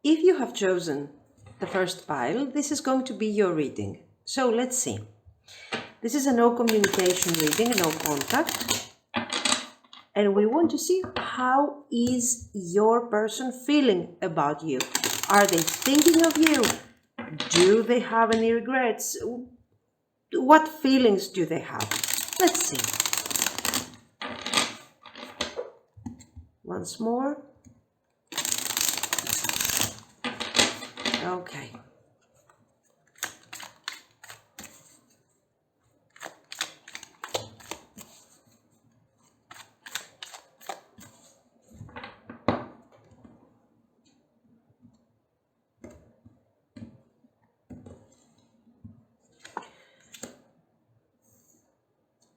If you have chosen the first pile, this is going to be your reading. So let's see. This is a no communication reading, a no contact. And we want to see how is your person feeling about you. Are they thinking of you? Do they have any regrets? What feelings do they have? Let's see. Once more. Okay.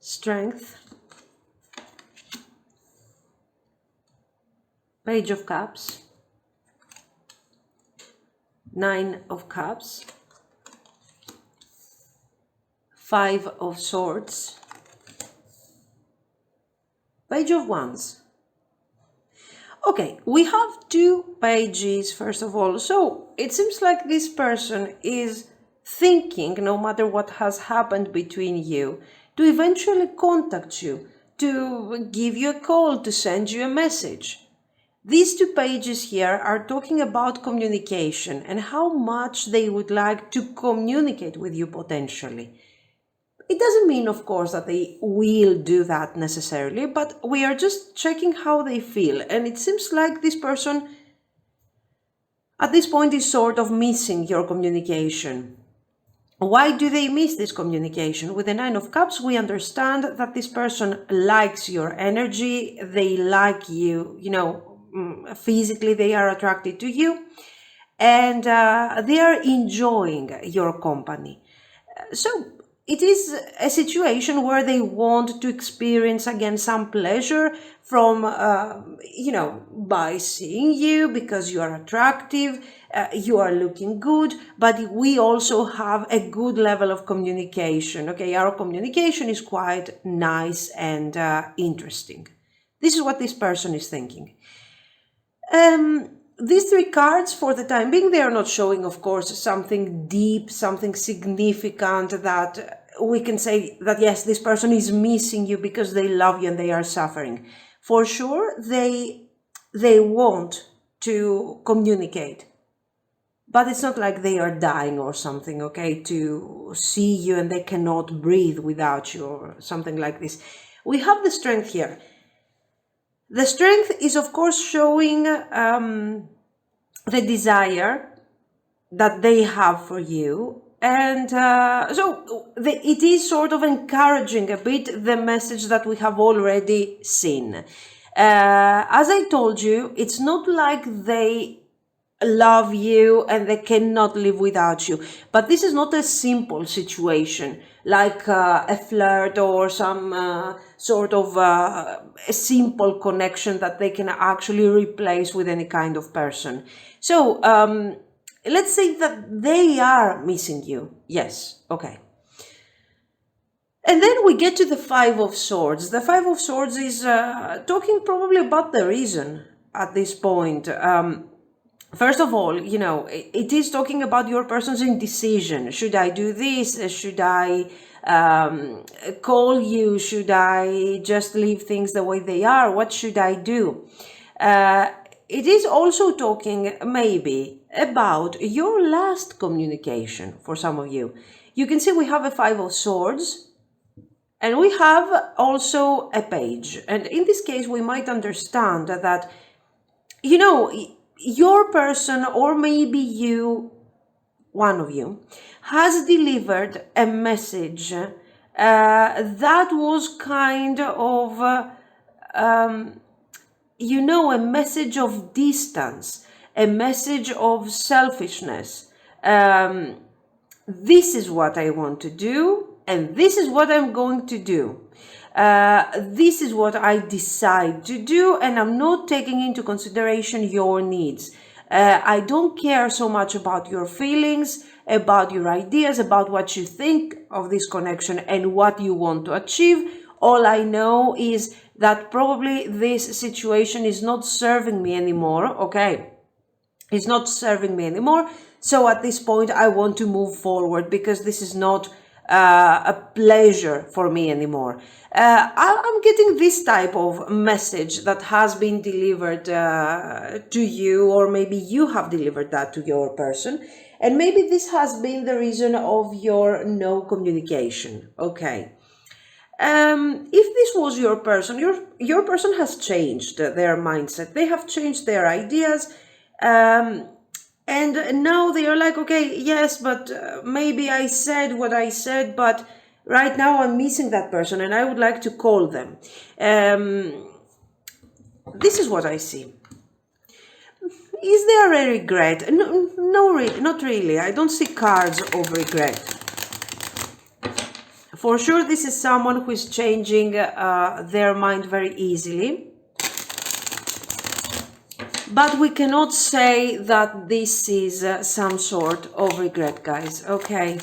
Strength, Page of Cups, Nine of Cups, Five of Swords, Page of Wands. Okay, we have two pages first of all, so it seems like this person is thinking, no matter what has happened between you, to eventually contact you, to give you a call, to send you a message. These two pages here are talking about communication and how much they would like to communicate with you potentially. It doesn't mean, of course, that they will do that necessarily, but we are just checking how they feel. And it seems like this person at this point is sort of missing your communication. Why do they miss this communication? With the Nine of Cups, we understand that this person likes your energy. They like you, physically they are attracted to you, and they are enjoying your company. So it is a situation where they want to experience again some pleasure from, by seeing you because you are attractive, you are looking good, but we also have a good level of communication. Okay, our communication is quite nice and interesting. This is what this person is thinking. These three cards, for the time being, they are not showing, of course, something deep, something significant that we can say that, yes, this person is missing you because they love you and they are suffering. For sure, they want to communicate, but it's not like they are dying or something, okay, to see you and they cannot breathe without you or something like this. We have the Strength here. The Strength is, of course, showing the desire that they have for you. And it is sort of encouraging a bit the message that we have already seen. As I told you, it's not like they love you and they cannot live without you, but this is not a simple situation like a flirt or some sort of a simple connection that they can actually replace with any kind of person. So let's say that they are missing you. Yes, okay. And then we get to the Five of Swords. The Five of Swords is talking probably about the reason at this point. First of all, it is talking about your person's indecision. Should I do this? Should I call you? Should I just leave things the way they are? What should I do? It is also talking maybe about your last communication for some of you. You can see we have a Five of Swords and we have also a Page. And in this case, we might understand that, your person, or maybe you, one of you, has delivered a message that was kind of, a message of distance, a message of selfishness. This is what I want to do, and this is what I'm going to do. This is what I decide to do, and I'm not taking into consideration your needs. I don't care so much about your feelings, about your ideas, about what you think of this connection and what you want to achieve. All I know is that probably this situation is not serving me anymore, okay? It's not serving me anymore. So at this point, I want to move forward because this is not a pleasure for me anymore. I'm getting this type of message that has been delivered to you, or maybe you have delivered that to your person. And maybe this has been the reason of your no communication. Okay. If this was your person, your person has changed their mindset. They have changed their ideas. And now they are like, okay, yes, but maybe I said what I said, but right now I'm missing that person and I would like to call them. This is what I see. Is there a regret? No, not really. I don't see cards of regret. For sure, this is someone who is changing their mind very easily. But we cannot say that this is some sort of regret, guys, okay?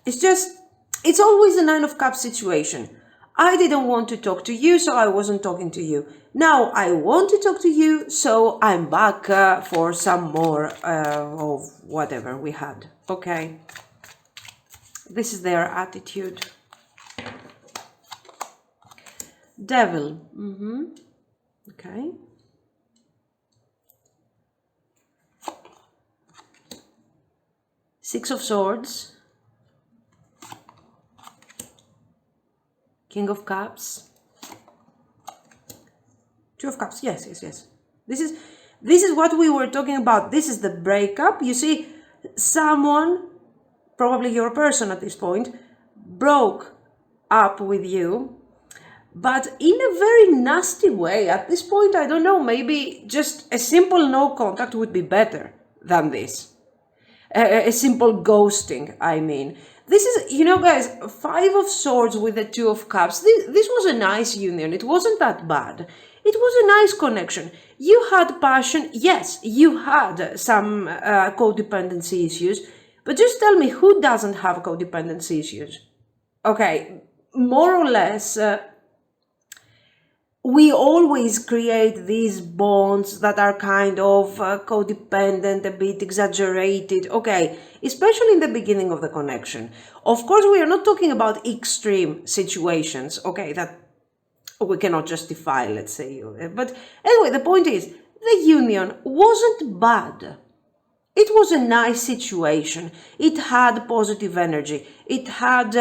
It's always a Nine of Cups situation. I didn't want to talk to you, so I wasn't talking to you. Now I want to talk to you, so I'm back for some more of whatever we had, okay? This is their attitude. Devil, okay. Six of Swords, King of Cups, Two of Cups. Yes. This is what we were talking about. This is the breakup. You see, someone, probably your person at this point, broke up with you, but in a very nasty way. At this point, I don't know, maybe just a simple no contact would be better than this. A simple ghosting, I mean. This is, you know, guys, Five of Swords with the Two of Cups. This was a nice union. It wasn't that bad. It was a nice connection. You had passion. Yes, you had some codependency issues. But just tell me, who doesn't have codependency issues? Okay, more or less, we always create these bonds that are kind of codependent, a bit exaggerated, okay, especially in the beginning of the connection. Of course, we are not talking about extreme situations, okay, that we cannot justify, let's say. But anyway, the point is, the union wasn't bad. It was a nice situation. It had positive energy. It had,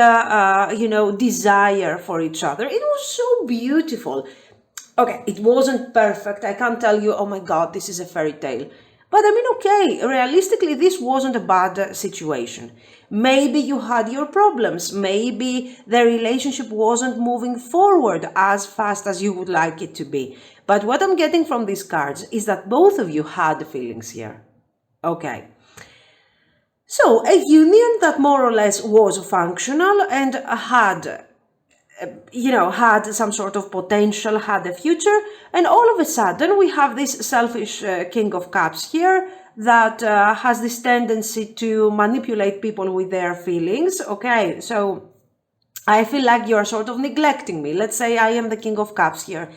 desire for each other. It was so beautiful. Okay, it wasn't perfect. I can't tell you, oh my God, this is a fairy tale. But I mean, okay, realistically, this wasn't a bad situation. Maybe you had your problems. Maybe the relationship wasn't moving forward as fast as you would like it to be. But what I'm getting from these cards is that both of you had feelings here. Okay. So, a union that more or less was functional and had some sort of potential, had a future, and all of a sudden we have this selfish King of Cups here that has this tendency to manipulate people with their feelings. Okay, so I feel like you're sort of neglecting me. Let's say I am the King of Cups here.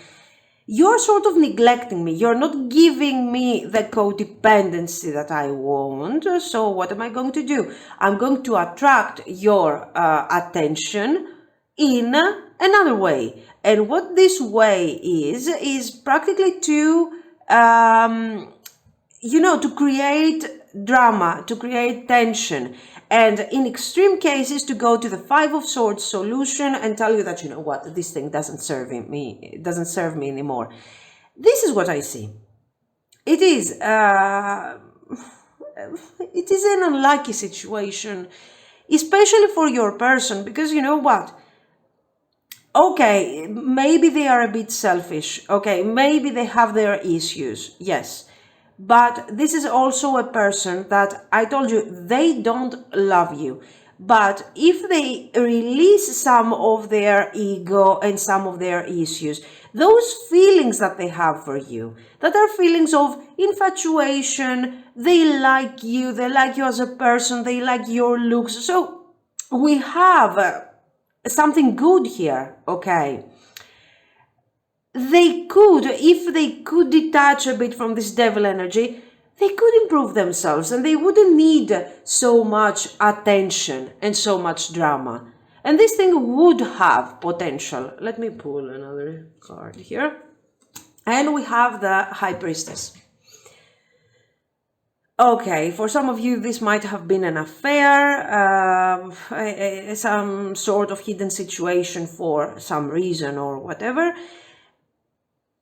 You're sort of neglecting me. You're not giving me the codependency that I want. So what am I going to do? I'm going to attract your attention in another way. And what this way is practically to create drama, to create tension, and in extreme cases to go to the Five of Swords solution and tell you that, you know what, this thing doesn't serve me, it doesn't serve me anymore. This is what I see. It is an unlucky situation, especially for your person, because you know what? Okay, maybe they are a bit selfish. Okay, maybe they have their issues. Yes. But this is also a person that I told you, they don't love you. But if they release some of their ego and some of their issues, those feelings that they have for you, that are feelings of infatuation, they like you as a person, they like your looks. So we have something good here, okay? They could, if they could detach a bit from this devil energy, they could improve themselves and they wouldn't need so much attention and so much drama. And this thing would have potential. Let me pull another card here. And we have the High Priestess. Okay, for some of you, this might have been an affair, some sort of hidden situation for some reason or whatever.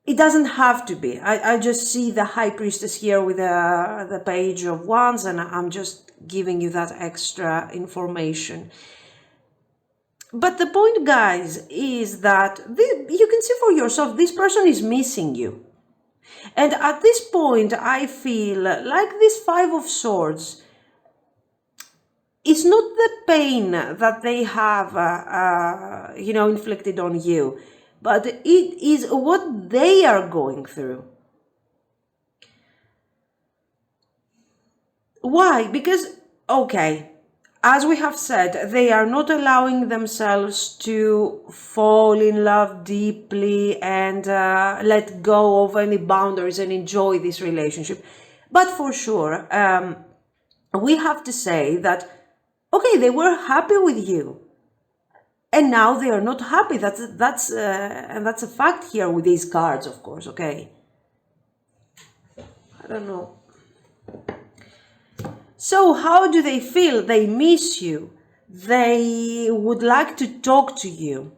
It doesn't have to be. I just see the High Priestess here with the Page of Wands, and I'm just giving you that extra information. But the point, guys, is that you can see for yourself, this person is missing you. And at this point, I feel like this Five of Swords is not the pain that they have, inflicted on you, but it is what they are going through. Why? Because, okay, as we have said, they are not allowing themselves to fall in love deeply and let go of any boundaries and enjoy this relationship. But for sure, we have to say that, okay, they were happy with you. And now they are not happy. And that's a fact here with these cards, of course, okay? I don't know. So how do they feel? They miss you. They would like to talk to you.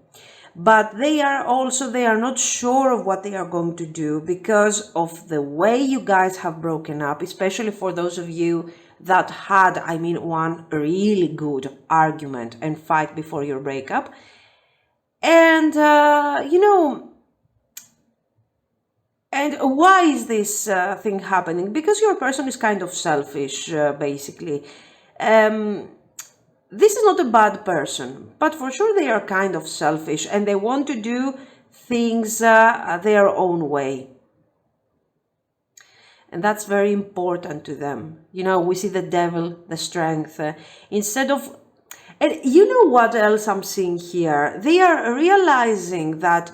But they are not sure of what they are going to do because of the way you guys have broken up, especially for those of you that had, one really good argument and fight before your breakup. And, and why is this thing happening? Because your person is kind of selfish, basically. This is not a bad person, but for sure they are kind of selfish and they want to do things their own way. And that's very important to them. We see the Devil, the Strength, instead of... And you know what else I'm seeing here? They are realizing that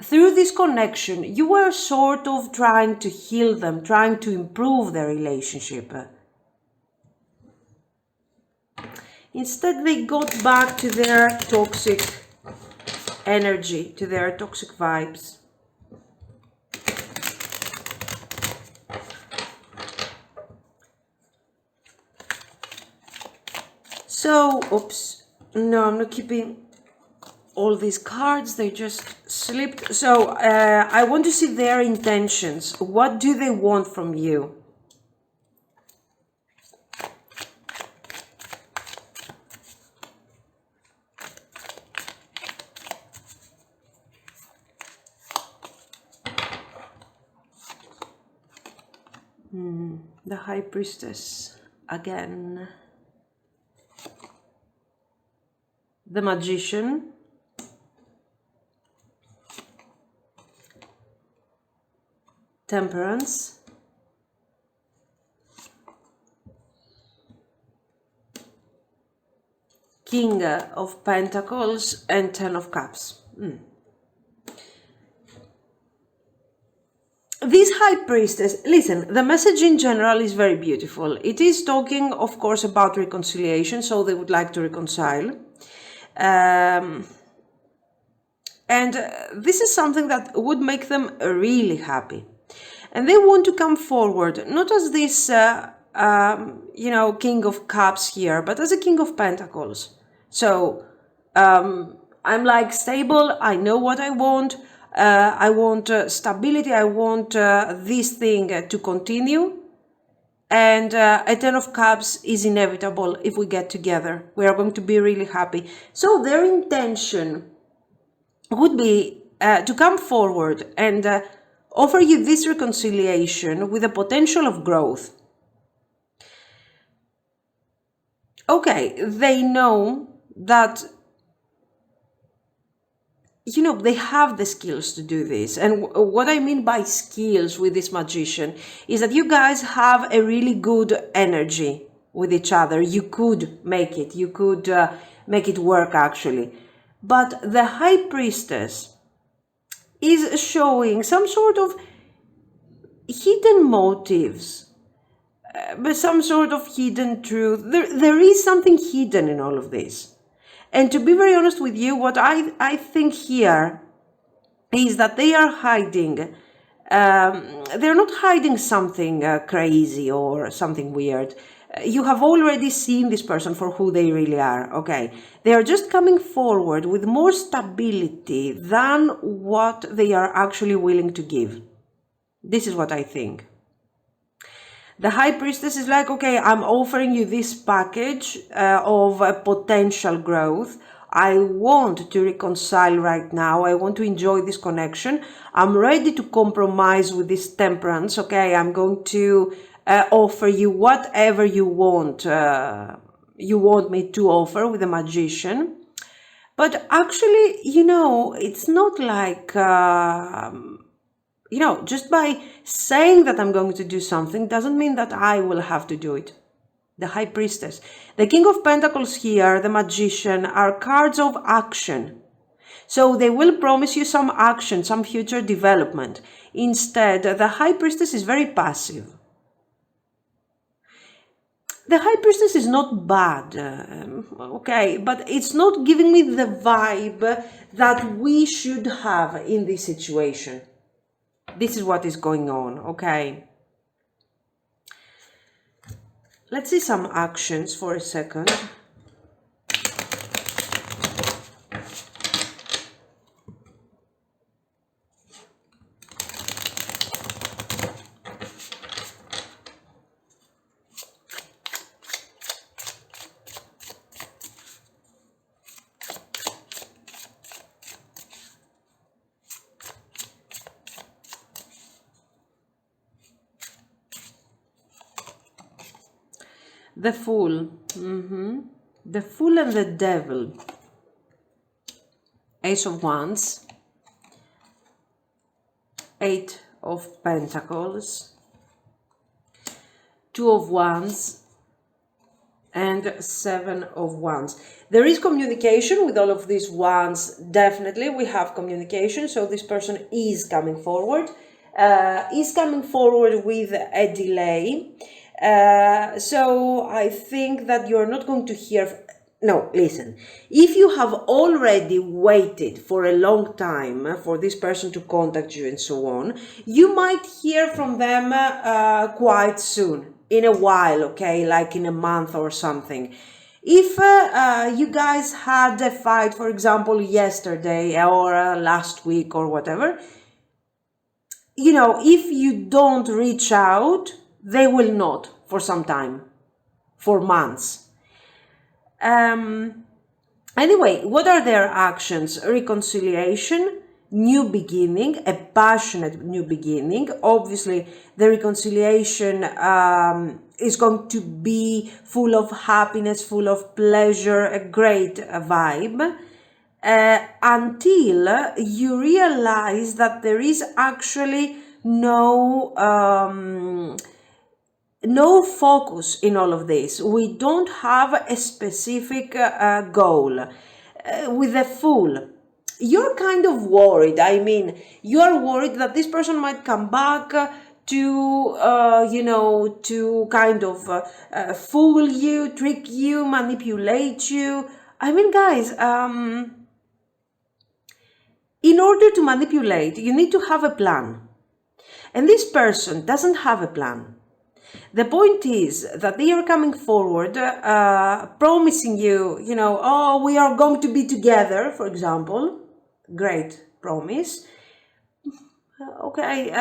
through this connection, you were sort of trying to heal them, trying to improve their relationship. Instead, they got back to their toxic energy, to their toxic vibes. So, oops, no, I'm not keeping all these cards, they just slipped. So, I want to see their intentions. What do they want from you? The High Priestess again. The Magician. Temperance. King of Pentacles and Ten of Cups. This High Priestess, listen, the message in general is very beautiful. It is talking, of course, about reconciliation, so they would like to reconcile. And this is something that would make them really happy. And they want to come forward, not as this, King of Cups here, but as a King of Pentacles. So, I'm like stable, I know what I want stability, I want this thing to continue. And a Ten of Cups is inevitable if we get together. We are going to be really happy. So their intention would be to come forward and offer you this reconciliation with the potential of growth. Okay, they know that, they have the skills to do this. And what I mean by skills with this Magician is that you guys have a really good energy with each other. You could make it. You could make it work, actually. But the High Priestess is showing some sort of, hidden motives, but some sort of hidden truth. There is something hidden in all of this. And to be very honest with you, what I think here is that they are hiding. They're not hiding something crazy or something weird. You have already seen this person for who they really are, okay? They are just coming forward with more stability than what they are actually willing to give. This is what I think. The High Priestess is like, okay, I'm offering you this package of potential growth. I want to reconcile right now. I want to enjoy this connection. I'm ready to compromise with this temperance, okay? I'm going to offer you whatever you want me to offer with the Magician. But actually, it's not like... just by saying that I'm going to do something doesn't mean that I will have to do it. The High Priestess. The King of Pentacles here, the Magician, are cards of action. So they will promise you some action, some future development. Instead, the High Priestess is very passive. The High Priestess is not bad, okay, but it's not giving me the vibe that we should have in this situation. This is what is going on, okay? Let's see some actions for a second. The Fool. The Fool and the Devil. Ace of Wands. Eight of Pentacles. Two of Wands. And Seven of Wands. There is communication with all of these wands. Definitely we have communication. So this person is coming forward. With a delay. So I think that you're not going to hear... No, listen. If you have already waited for a long time for this person to contact you and so on, you might hear from them quite soon, in a while, okay, like in a month or something. If you guys had a fight, for example, yesterday or last week or whatever, if you don't reach out, they will not for some time, for months. Anyway, what are their actions? Reconciliation, new beginning, a passionate new beginning. Obviously, the reconciliation is going to be full of happiness, full of pleasure, a great vibe. Until you realize that there is actually no focus in all of this. We don't have a specific goal. With the Fool, you're kind of worried. I mean, you're worried that this person might come back to kind of fool you, trick you, manipulate you. I mean, guys, in order to manipulate, you need to have a plan. And this person doesn't have a plan. The point is that they are coming forward, promising you, oh, we are going to be together, for example. Great promise. Okay,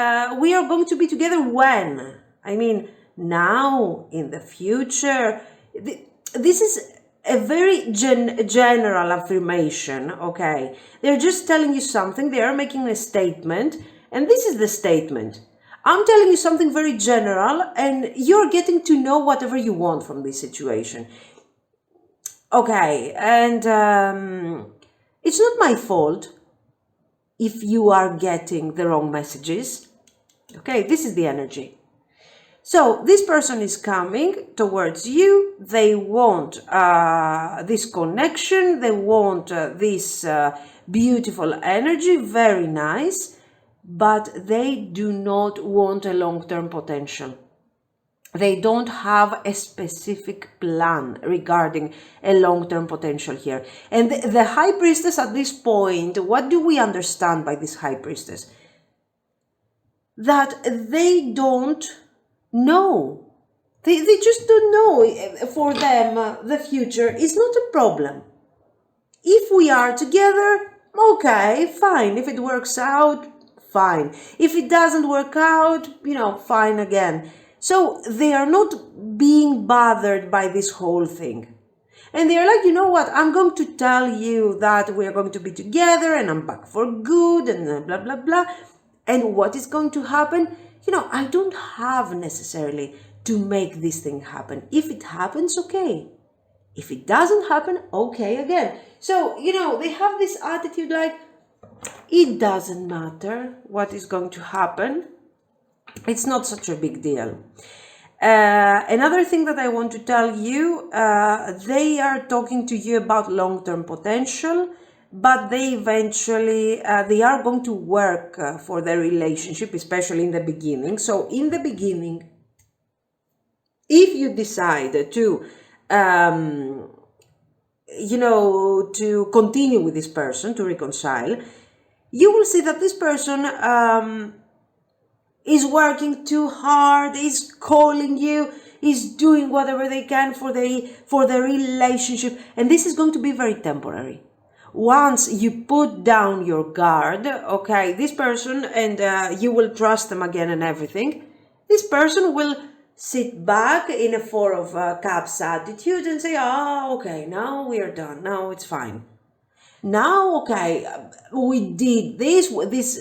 we are going to be together when? I mean, now, in the future. This is a very general affirmation, okay? They're just telling you something, they are making a statement, and this is the statement. I'm telling you something very general, and you're getting to know whatever you want from this situation. Okay, and it's not my fault if you are getting the wrong messages. Okay, this is the energy. So this person is coming towards you. They want this connection. They want this beautiful energy. Very nice. but they do not want a long-term potential. They don't have a specific plan regarding a long-term potential here. And the High Priestess at this point, what do we understand by this High Priestess? That they don't know. They just don't know. For them, the future is not a problem. If we are together, okay, fine. If it works out, fine. If it doesn't work out, fine again. So they are not being bothered by this whole thing. And they're like, you know what, I'm going to tell you that we're going to be together and I'm back for good and blah, blah, blah. And what is going to happen? I don't have necessarily to make this thing happen. If it happens, okay. If it doesn't happen, okay again. So, they have this attitude like, it doesn't matter what is going to happen. It's not such a big deal. Another thing that I want to tell you, they are talking to you about long-term potential, but they eventually, they are going to work for their relationship, especially in the beginning. So in the beginning, if you decide to, to continue with this person, to reconcile, you will see that this person is working too hard, is calling you, is doing whatever they can for the relationship, and this is going to be very temporary. Once you put down your guard, okay, this person, and you will trust them again and everything, this person will sit back in a Four of Cups attitude and say, okay, now we are done, now it's fine. Now, okay, we did this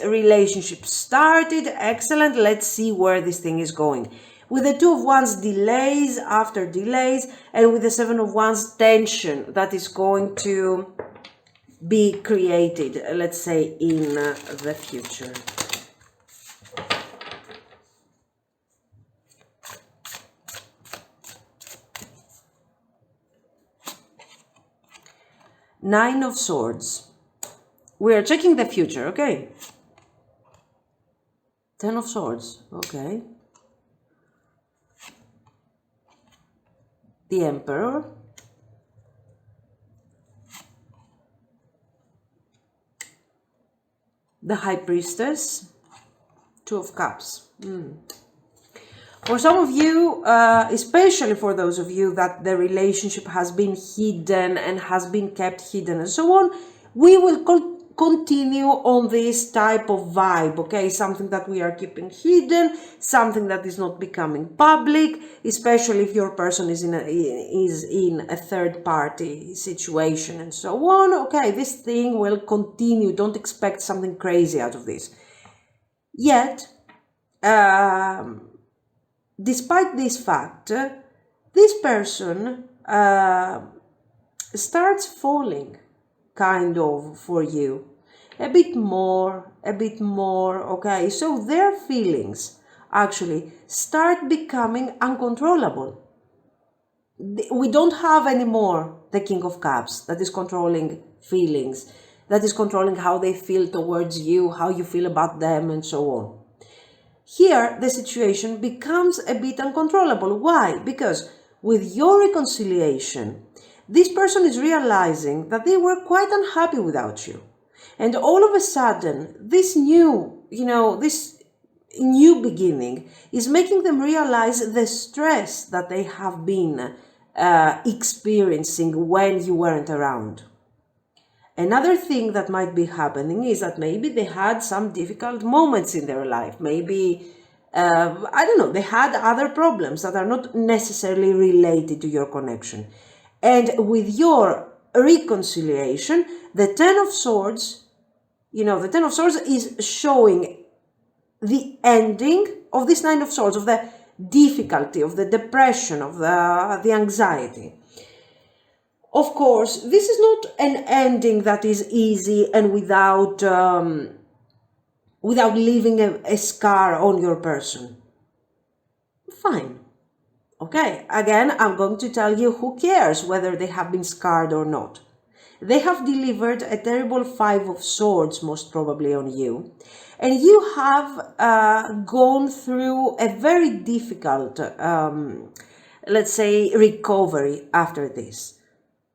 relationship started, excellent, let's see where this thing is going. With the Two of Wands, delays after delays, and with the Seven of Wands, tension that is going to be created, let's say, in the future. Nine of Swords. We are checking the future, okay? Ten of Swords, okay. The Emperor. The High Priestess. Two of Cups. For some of you, especially for those of you that the relationship has been hidden and has been kept hidden and so on, we will continue on this type of vibe, okay? Something that we are keeping hidden, something that is not becoming public, especially if your person is in a third party situation and so on, okay? This thing will continue. Don't expect something crazy out of this. Yet, despite this fact, this person starts falling kind of for you a bit more, okay? So their feelings actually start becoming uncontrollable. We don't have anymore the King of Cups that is controlling feelings, that is controlling how they feel towards you, how you feel about them, and so on. Here, the situation becomes a bit uncontrollable. Why? Because with your reconciliation, this person is realizing that they were quite unhappy without you. And all of a sudden, this new beginning is making them realize the stress that they have been experiencing when you weren't around. Another thing that might be happening is that maybe they had some difficult moments in their life. Maybe, I don't know, they had other problems that are not necessarily related to your connection. And with your reconciliation, the Ten of Swords, the Ten of Swords is showing the ending of this Nine of Swords, of the difficulty, of the depression, of the anxiety. Of course, this is not an ending that is easy and without leaving a scar on your person. Fine. Okay, again, I'm going to tell you, who cares whether they have been scarred or not. They have delivered a terrible 5 of Swords, most probably on you. And you have gone through a very difficult, let's say, recovery after this.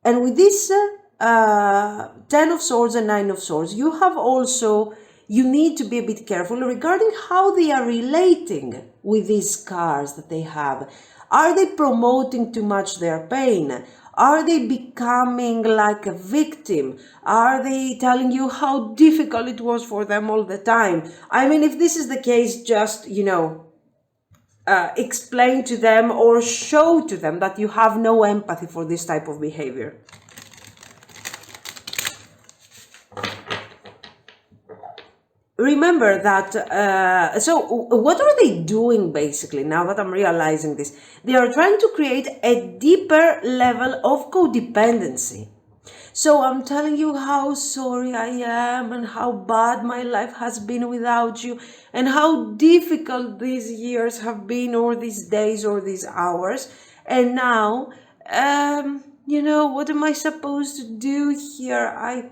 And with this 10 of Swords and 9 of Swords, you have also, you need to be a bit careful regarding how they are relating with these cards that they have. Are they promoting too much their pain? Are they becoming like a victim? Are they telling you how difficult it was for them all the time? I mean, if this is the case, just, you know, explain to them or show to them that you have no empathy for this type of behavior. Remember that, so what are they doing basically, now that I'm realizing this? They are trying to create a deeper level of codependency. So I'm telling you how sorry I am and how bad my life has been without you and how difficult these years have been, or these days, or these hours. And now, you know, what am I supposed to do here?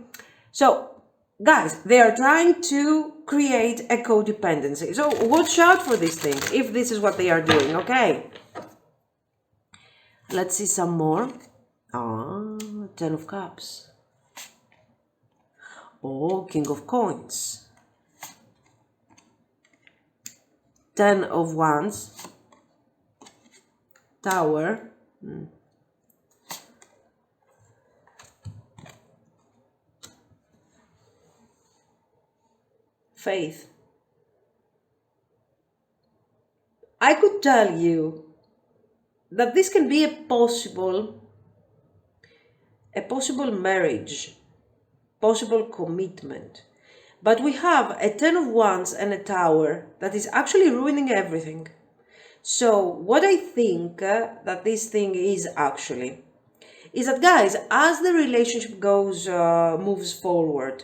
So, guys, they are trying to create a codependency. So watch out for this thing, if this is what they are doing, okay? Let's see some more. 10 of Cups. Oh, King of Coins. 10 of Wands. Tower. Faith. I could tell you that this can be a possible marriage, possible commitment. But we have a 10 of Wands and a Tower that is actually ruining everything. So what I think that this thing is actually, is that, guys, as the relationship goes, moves forward,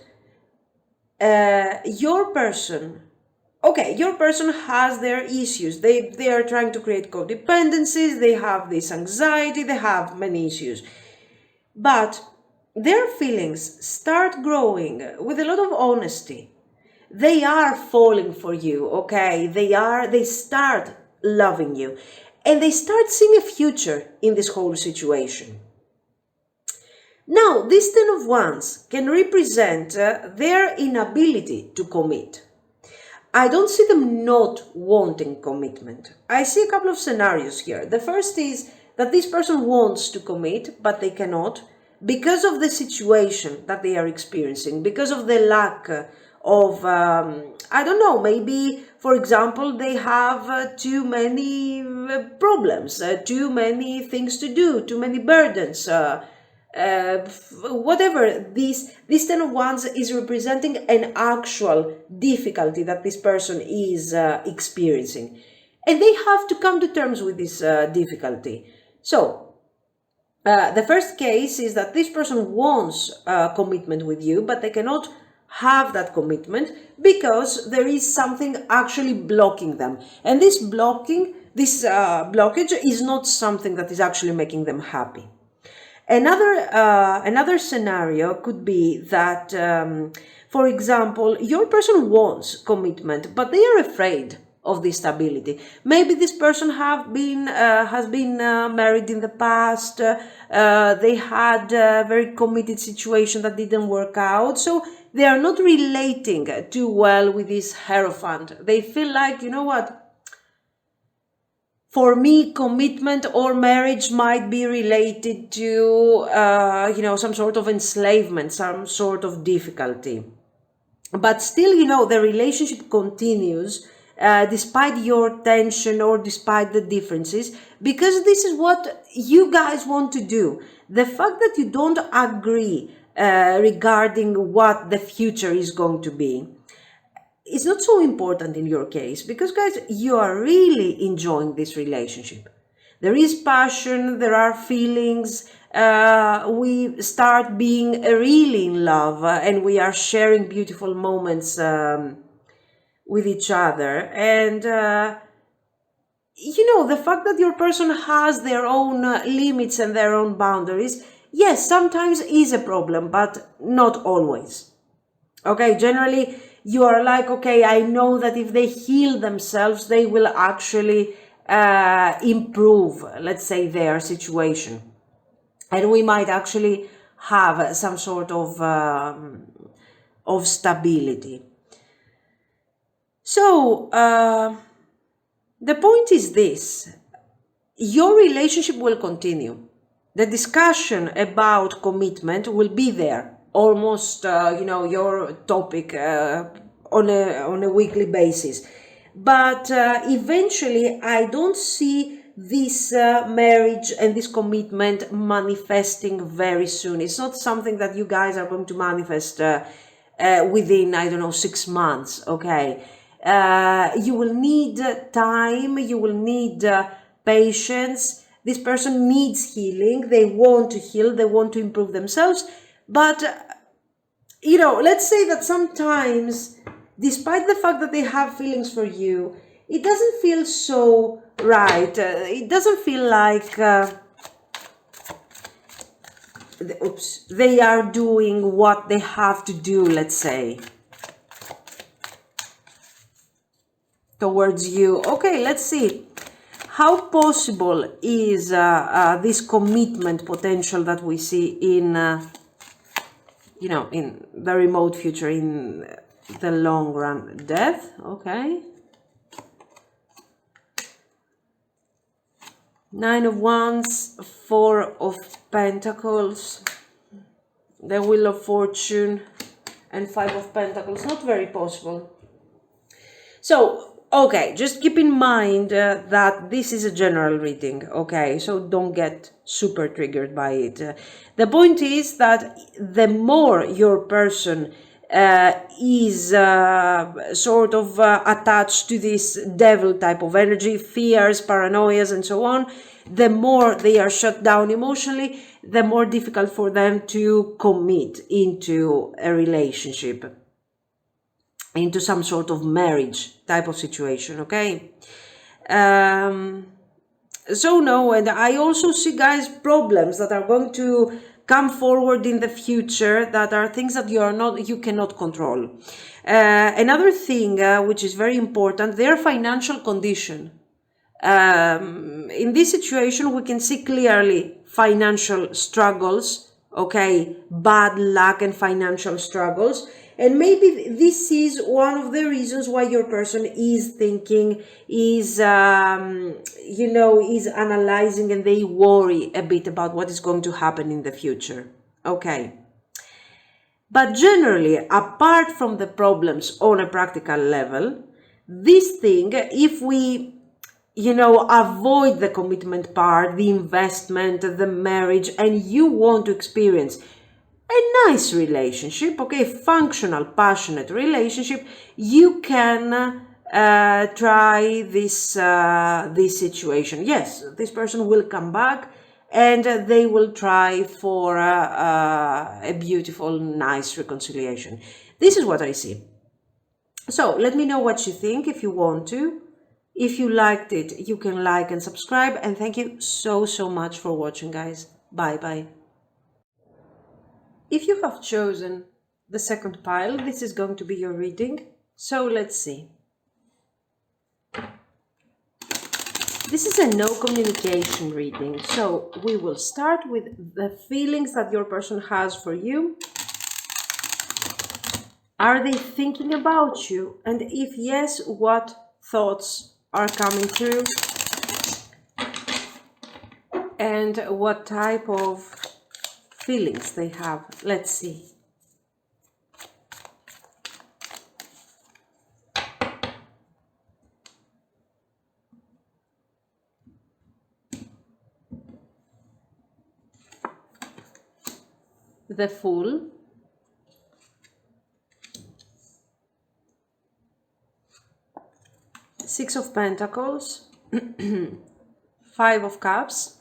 your person has their issues. They are trying to create codependencies, they have this anxiety, they have many issues. But their feelings start growing with a lot of honesty. They are falling for you, okay? They start loving you. And they start seeing a future in this whole situation. Now, this 10 of Wands can represent their inability to commit. I don't see them not wanting commitment. I see a couple of scenarios here. The first is that this person wants to commit, but they cannot because of the situation that they are experiencing, because of the lack of, I don't know, maybe, for example, they have too many problems, too many things to do, too many burdens, whatever. This 10 of Wands is representing an actual difficulty that this person is experiencing, and they have to come to terms with this difficulty. So the first case is that this person wants commitment with you, but they cannot have that commitment because there is something actually blocking them, and this blockage is not something that is actually making them happy. Another scenario could be that, for example, your person wants commitment, but they are afraid of this stability. Maybe this person has been married in the past. They had a very committed situation that didn't work out, so they are not relating too well with this Hierophant. They feel like, you know what? For me, commitment or marriage might be related to, you know, some sort of enslavement, some sort of difficulty. But still, you know, the relationship continues despite your tension or despite the differences, because this is what you guys want to do. The fact that you don't agree regarding what the future is going to be, it's not so important in your case, because, guys, you are really enjoying this relationship. There is passion, there are feelings, we start being really in love, and we are sharing beautiful moments with each other. And you know, the fact that your person has their own limits and their own boundaries yes, sometimes is a problem, but not always. Okay, generally you are like, okay, I know that if they heal themselves, they will actually improve, let's say, their situation. And we might actually have some sort of stability. So, the point is this: your relationship will continue. The discussion about commitment will be there, almost, your topic on a weekly basis. But eventually, I don't see this marriage and this commitment manifesting very soon. It's not something that you guys are going to manifest within, I don't know, 6 months, okay? You will need time, you will need patience. This person needs healing. They want to heal, they want to improve themselves. But, let's say that sometimes, despite the fact that they have feelings for you, it doesn't feel so right. It doesn't feel like they are doing what they have to do, let's say, towards you. Okay, let's see. How possible is this commitment potential that we see in, in the remote future, in the long run? Death, okay. 9 of Wands, 4 of Pentacles, the Wheel of Fortune, and 5 of Pentacles. Not very possible. So, okay, just keep in mind that this is a general reading, okay? So don't get super triggered by it. The point is that the more your person is sort of attached to this devil type of energy, fears, paranoias, and so on, the more they are shut down emotionally, the more difficult for them to commit into a relationship, into some sort of marriage type of situation, okay? So no, and I also see, guys, problems that are going to come forward in the future that are things that you cannot control. Another thing which is very important, their financial condition. In this situation, we can see clearly financial struggles, okay, bad luck and financial struggles. And maybe this is one of the reasons why your person is thinking, is analyzing, and they worry a bit about what is going to happen in the future. Okay. But generally, apart from the problems on a practical level, this thing, if we, avoid the commitment part, the investment, the marriage, and you want to experience a nice relationship, okay, functional, passionate relationship, you can try this situation. Yes, this person will come back and they will try for a beautiful, nice reconciliation. This is what I see. So let me know what you think if you want to. If you liked it, you can like and subscribe. And thank you so much for watching, guys. Bye. If you have chosen the second pile, this is going to be your reading. So let's see. This is a no communication reading. So we will start with the feelings that your person has for you. Are they thinking about you? And if yes, what thoughts are coming through? And what type of feelings they have? Let's see. The Fool, Six of Pentacles, 5 of Cups,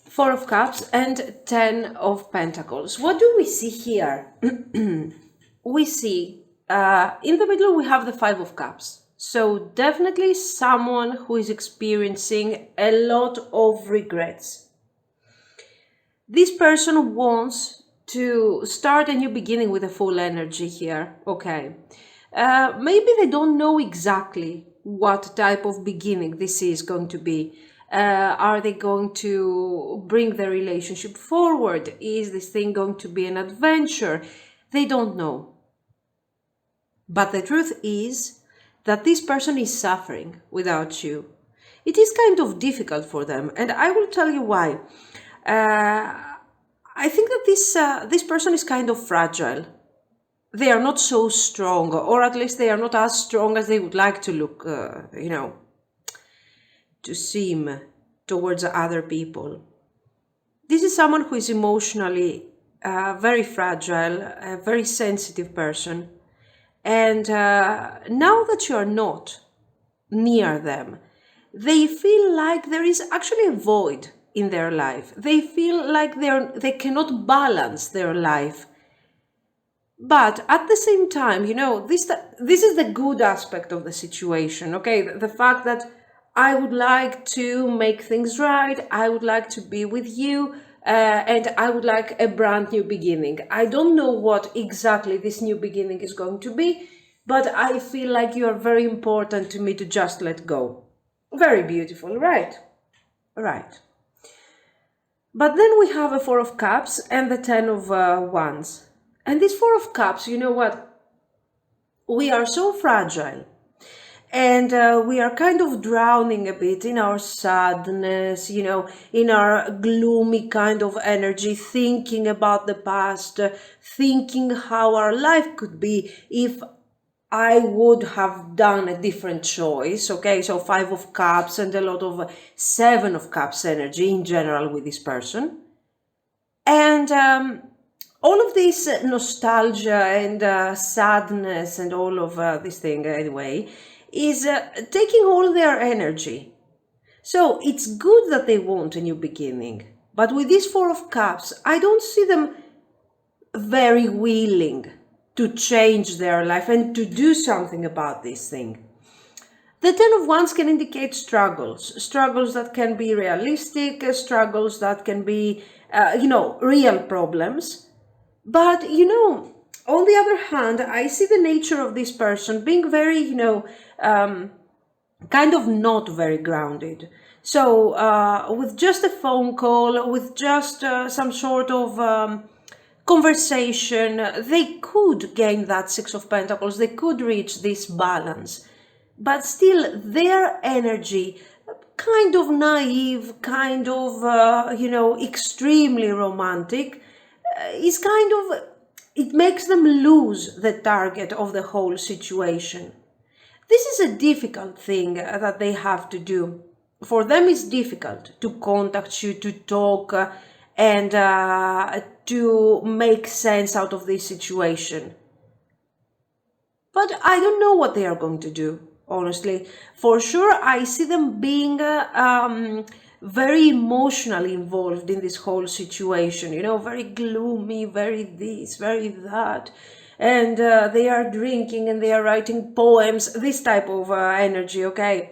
4 of Cups, and 10 of Pentacles. What do we see here? We see in the middle we have the 5 of Cups. So definitely someone who is experiencing a lot of regrets. This person wants to start a new beginning with a full energy here. Okay. Maybe they don't know exactly what type of beginning this is going to be. Are they going to bring the relationship forward? Is this thing going to be an adventure? They don't know. But the truth is that this person is suffering without you. It is kind of difficult for them, and I will tell you why. I think that this person is kind of fragile. They are not so strong, or at least they are not as strong as they would like to look, to seem towards other people. This is someone who is emotionally very fragile, a very sensitive person. And now that you are not near them, they feel like there is actually a void in their life. They feel like they cannot balance their life. But at the same time, this is the good aspect of the situation, okay? The fact that I would like to make things right, I would like to be with you, and I would like a brand new beginning. I don't know what exactly this new beginning is going to be, but I feel like you are very important to me to just let go. Very beautiful, right? Right. But then we have a Four of Cups and the Ten of Wands. And this Four of Cups, you know what? We are so fragile. And we are kind of drowning a bit in our sadness, in our gloomy kind of energy, thinking about the past, thinking how our life could be if I would have done a different choice. Okay, so Five of Cups and a lot of Seven of Cups energy in general with this person. And all of this nostalgia and sadness and all of this thing anyway is taking all their energy. So it's good that they want a new beginning. But with this Four of Cups, I don't see them very willing to change their life and to do something about this thing. The Ten of Wands can indicate struggles that can be realistic, struggles that can be, real problems. But, on the other hand, I see the nature of this person being very, kind of not very grounded. So with just a phone call, with just some sort of conversation, they could gain that Six of Pentacles, they could reach this balance. But still, their energy, kind of naive, kind of, extremely romantic, is kind of, it makes them lose the target of the whole situation. This is a difficult thing that they have to do. For them, it's difficult to contact you, to talk, and to make sense out of this situation. But I don't know what they are going to do, honestly. For sure, I see them being very emotionally involved in this whole situation, very gloomy, very this, very that. And they are drinking and they are writing poems, this type of energy, okay?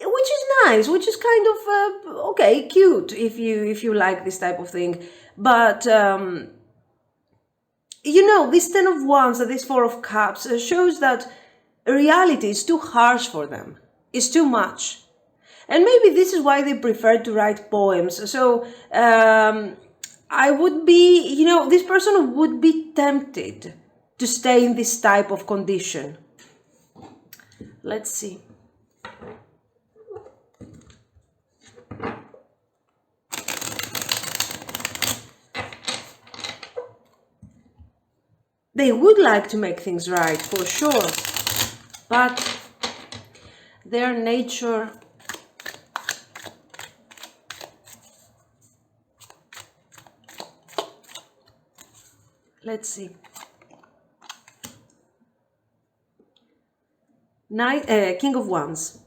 Which is nice, which is kind of, okay, cute if you like this type of thing. But, this Ten of Wands and this Four of Cups shows that reality is too harsh for them. It's too much. And maybe this is why they prefer to write poems. So I would be, this person would be tempted to stay in this type of condition. Let's see. They would like to make things right, for sure. But their nature let's see. King of Wands.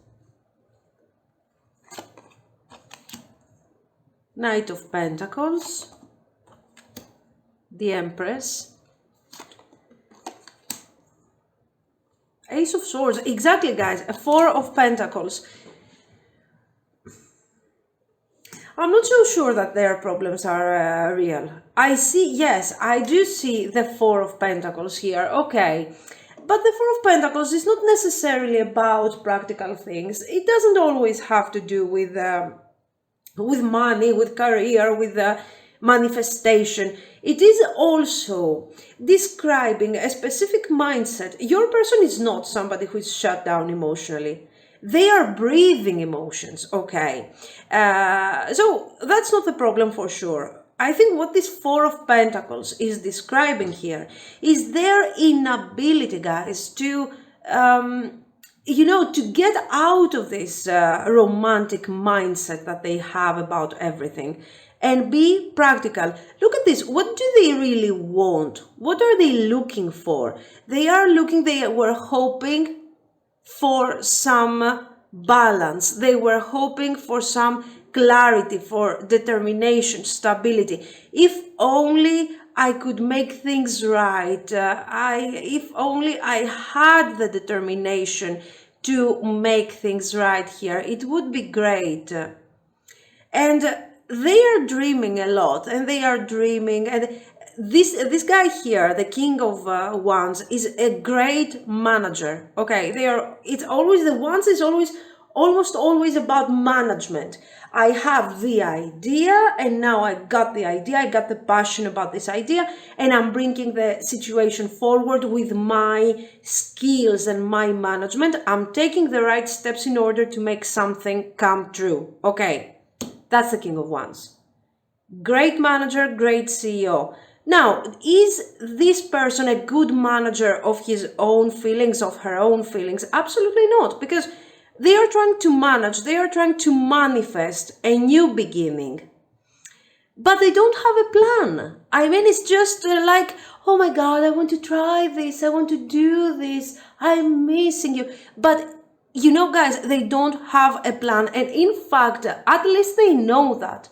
Knight of Pentacles. The Empress. Ace of Swords, exactly, guys. A Four of Pentacles. I'm not so sure that their problems are real. I see, yes, I do see the Four of Pentacles here, okay. But the Four of Pentacles is not necessarily about practical things. It doesn't always have to do with money, with career, with manifestation. It is also describing a specific mindset. Your person is not somebody who is shut down emotionally. They are breathing emotions, okay? So that's not the problem for sure. I think what this Four of Pentacles is describing here is their inability, guys, to to get out of this romantic mindset that they have about everything and be practical. Look at this. What do they really want? What are they looking for? They were hoping for some balance. They were hoping for some clarity, for determination, stability. If only I could make things right. If only I had the determination to make things right here, it would be great. And they are dreaming a lot, and they are dreaming, and this guy here, the King of Wands, is a great manager. Okay, it's always, the Wands is almost always about management. I have the idea, and now I got the idea, I got the passion about this idea, and I'm bringing the situation forward with my skills and my management. I'm taking the right steps in order to make something come true. Okay, that's the King of Wands. Great manager, great CEO. Now, is this person a good manager of his own feelings, of her own feelings? Absolutely not, because they are trying to manage, they are trying to manifest a new beginning. But they don't have a plan. I mean, it's just like, oh my God, I want to try this, I want to do this, I'm missing you. But guys, they don't have a plan. And in fact, at least they know that.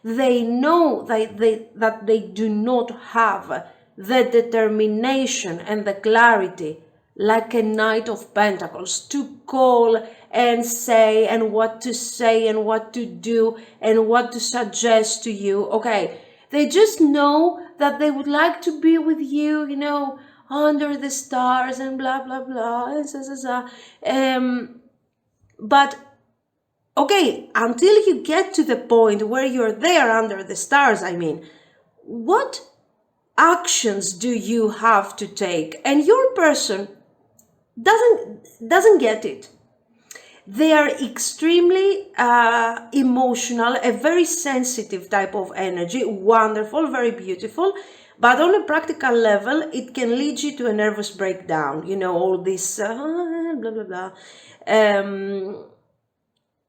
They know that they do not have the determination and the clarity like a Knight of Pentacles to call and say, and what to do and what to suggest to you. Okay, they just know that they would like to be with you, under the stars and blah blah blah, but okay, until you get to the point where you're there under the stars, I mean, what actions do you have to take? And your person doesn't get it. They are extremely emotional, a very sensitive type of energy, wonderful, very beautiful. But on a practical level, it can lead you to a nervous breakdown. All this blah, blah, blah.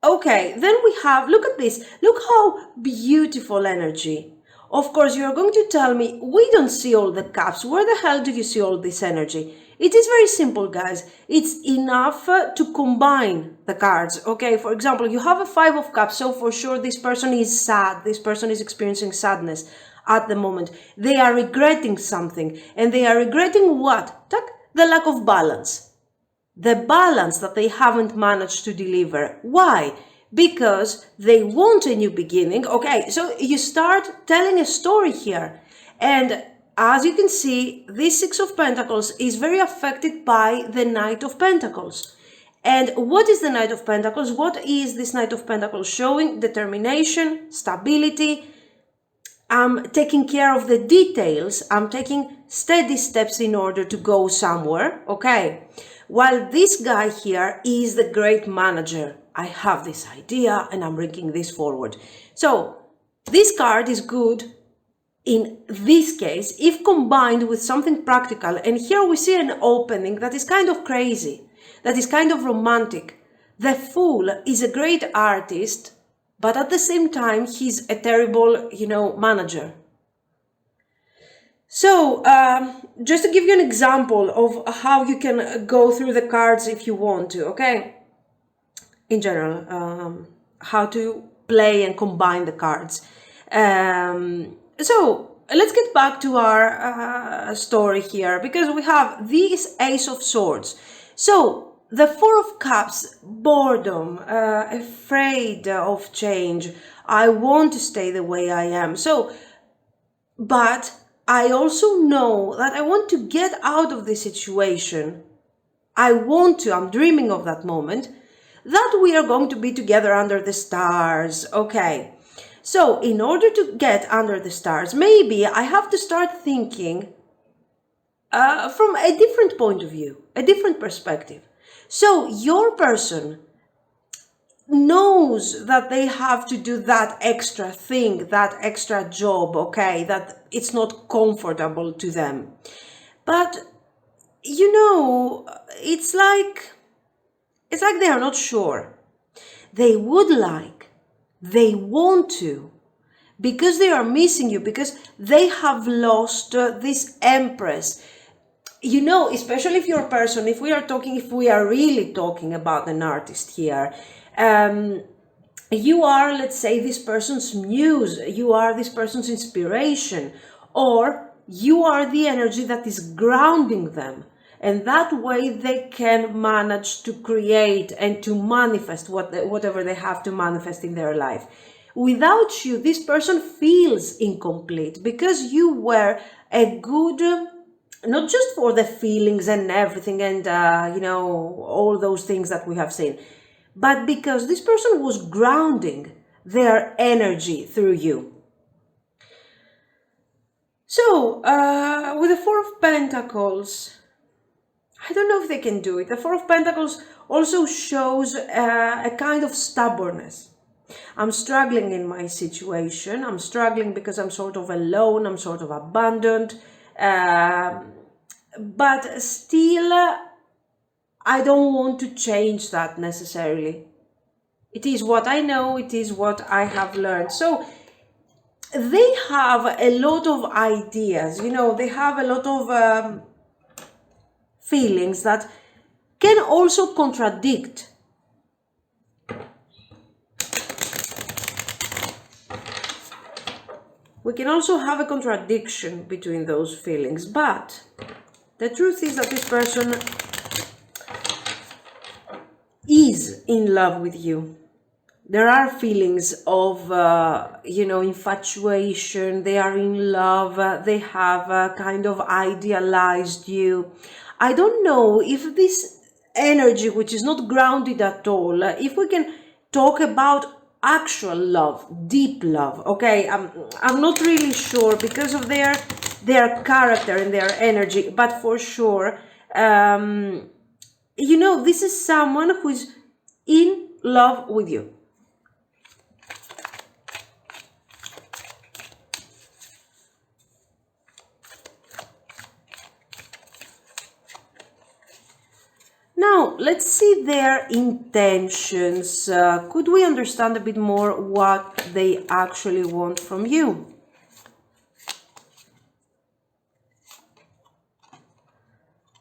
Okay, then we have, look at this. Look how beautiful energy. Of course, you're going to tell me, we don't see all the cups. Where the hell do you see all this energy? It is very simple, guys. It's enough to combine the cards. Okay, for example, you have a Five of Cups, so for sure this person is sad. This person is experiencing sadness at the moment. They are regretting something. And they are regretting what? The lack of balance. The balance that they haven't managed to deliver. Why? Because they want a new beginning. Okay, so you start telling a story here. And as you can see, this Six of Pentacles is very affected by the Knight of Pentacles. And what is the Knight of Pentacles? What is this Knight of Pentacles showing? Determination, stability. I'm taking care of the details. I'm taking steady steps in order to go somewhere. Okay. While this guy here is the great manager. I have this idea and I'm bringing this forward. So this card is good in this case if combined with something practical. And here we see an opening that is kind of crazy, that is kind of romantic. The Fool is a great artist, but at the same time, he's a terrible, manager. So, just to give you an example of how you can go through the cards if you want to, okay? In general, how to play and combine the cards. So, let's get back to our story here, because we have this Ace of Swords. So the Four of Cups, boredom, afraid of change. I want to stay the way I am. So, but I also know that I want to get out of this situation. I'm dreaming of that moment, that we are going to be together under the stars. Okay. So in order to get under the stars, maybe I have to start thinking from a different point of view, a different perspective. So your person knows that they have to do that extra thing, that extra job, okay, that it's not comfortable to them. But, you know, it's like they are not sure. They would like, they want to, because they are missing you, because they have lost this Empress. You know, especially if your person, if we are really talking about an artist here, you are, let's say, this person's muse, you are this person's inspiration, or you are the energy that is grounding them. And that way they can manage to create and to manifest whatever they have to manifest in their life. Without you, this person feels incomplete, because you were a good, not just for the feelings and everything and, you know, all those things that we have seen, but because this person was grounding their energy through you. So, with the Four of Pentacles, I don't know if they can do it. The Four of Pentacles also shows a kind of stubbornness. I'm struggling in my situation. I'm struggling because I'm sort of alone. I'm sort of abandoned. But still, I don't want to change that necessarily. It is what I know. It is what I have learned. So they have a lot of ideas. You know, they have a lot of feelings that can also contradict. We can also have a contradiction between those feelings, but the truth is that this person is in love with you. There are feelings of, you know, infatuation. They are in love. They have kind of idealized you. I don't know if this energy, which is not grounded at all, if we can talk about actual love, deep love, okay? I'm not really sure because of their character and their energy, but for sure, you know, this is someone who is in love with you. Now, let's see their intentions. Could we understand a bit more what they actually want from you?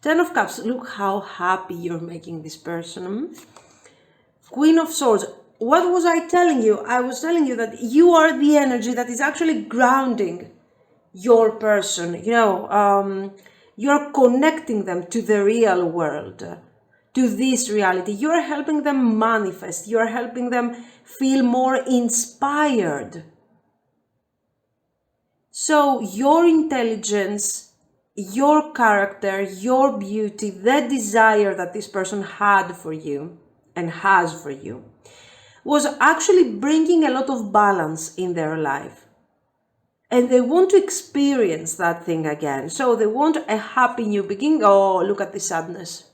Ten of Cups. Look how happy you're making this person. Queen of Swords. What was I telling you? I was telling you that you are the energy that is actually grounding your person. You know, you're connecting them to the real world, to this reality. You're helping them manifest. You're helping them feel more inspired. So your intelligence, your character, your beauty, the desire that this person had for you and has for you was actually bringing a lot of balance in their life. And they want to experience that thing again. So they want a happy new beginning. Oh, look at the sadness.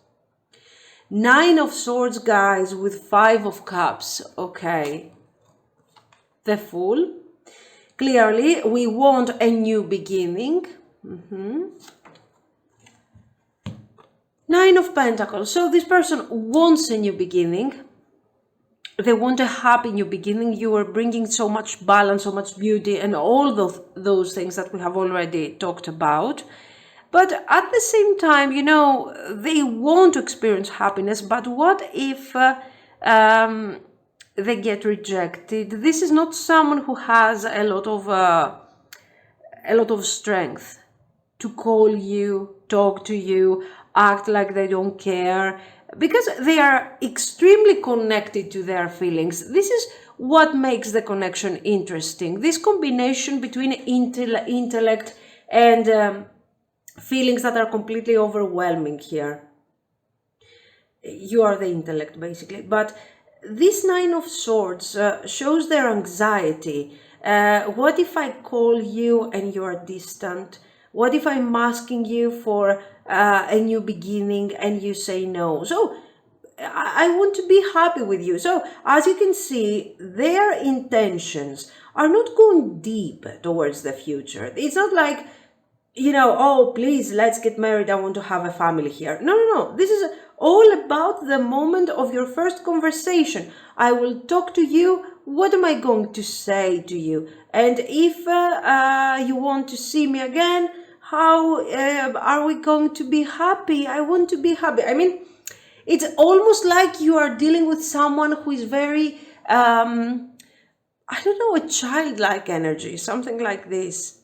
Nine of Swords, guys, with Five of Cups. Okay. The Fool. Clearly, we want a new beginning. Nine of Pentacles. So this person wants a new beginning. They want a happy new beginning. You are bringing so much balance, so much beauty, and all those things that we have already talked about. But at the same time, you know, they want to experience happiness, but what if they get rejected? This is not someone who has a lot of strength to call you, talk to you, act like they don't care. because they are extremely connected to their feelings. This is what makes the connection interesting. This combination between intellect and feelings that are completely overwhelming here. You are the intellect, basically. But this Nine of Swords shows their anxiety. What if I call you and you are distant? What if I'm asking you for a new beginning and you say no? So I want to be happy with you. So as you can see, their intentions are not going deep towards the future. It's not like, you know, oh, please, let's get married. I want to have a family here. No, no, no. This is all about the moment of your first conversation. I will talk to you. What am I going to say to you? And if you want to see me again, how are we going to be happy? I want to be happy. I mean, it's almost like you are dealing with someone who is very, I don't know, a childlike energy, something like this.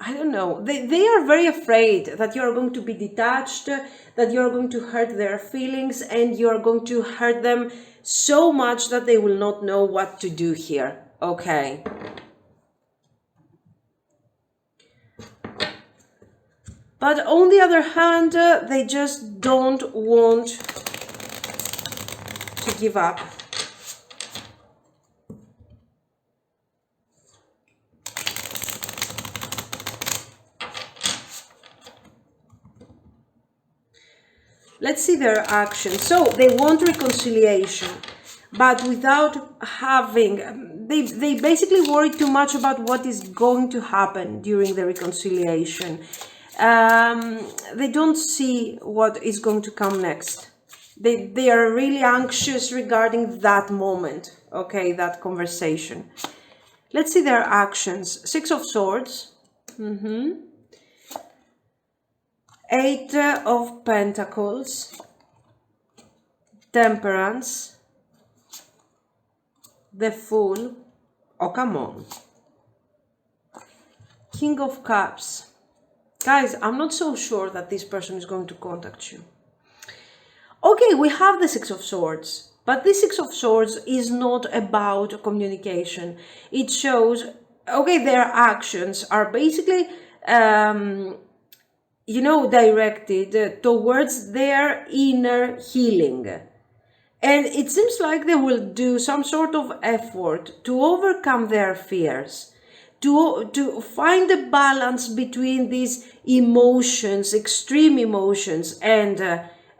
I don't know. They are very afraid that you are going to be detached, that you are going to hurt their feelings, and you are going to hurt them so much that they will not know what to do here. Okay. But on the other hand, they just don't want to give up. Let's see their actions. So they want reconciliation, but without having, they basically worry too much about what is going to happen during the reconciliation. They don't see what is going to come next. They are really anxious regarding that moment, okay, that conversation. Let's see their actions. Six of Swords. Eight of Pentacles, Temperance, the Fool, oh come on, King of Cups. Guys, I'm not so sure that this person is going to contact you. Okay, we have the Six of Swords, but this Six of Swords is not about communication. It shows, okay, their actions are basically you know, directed towards their inner healing. And it seems like they will do some sort of effort to overcome their fears, to find a balance between these emotions, extreme emotions, and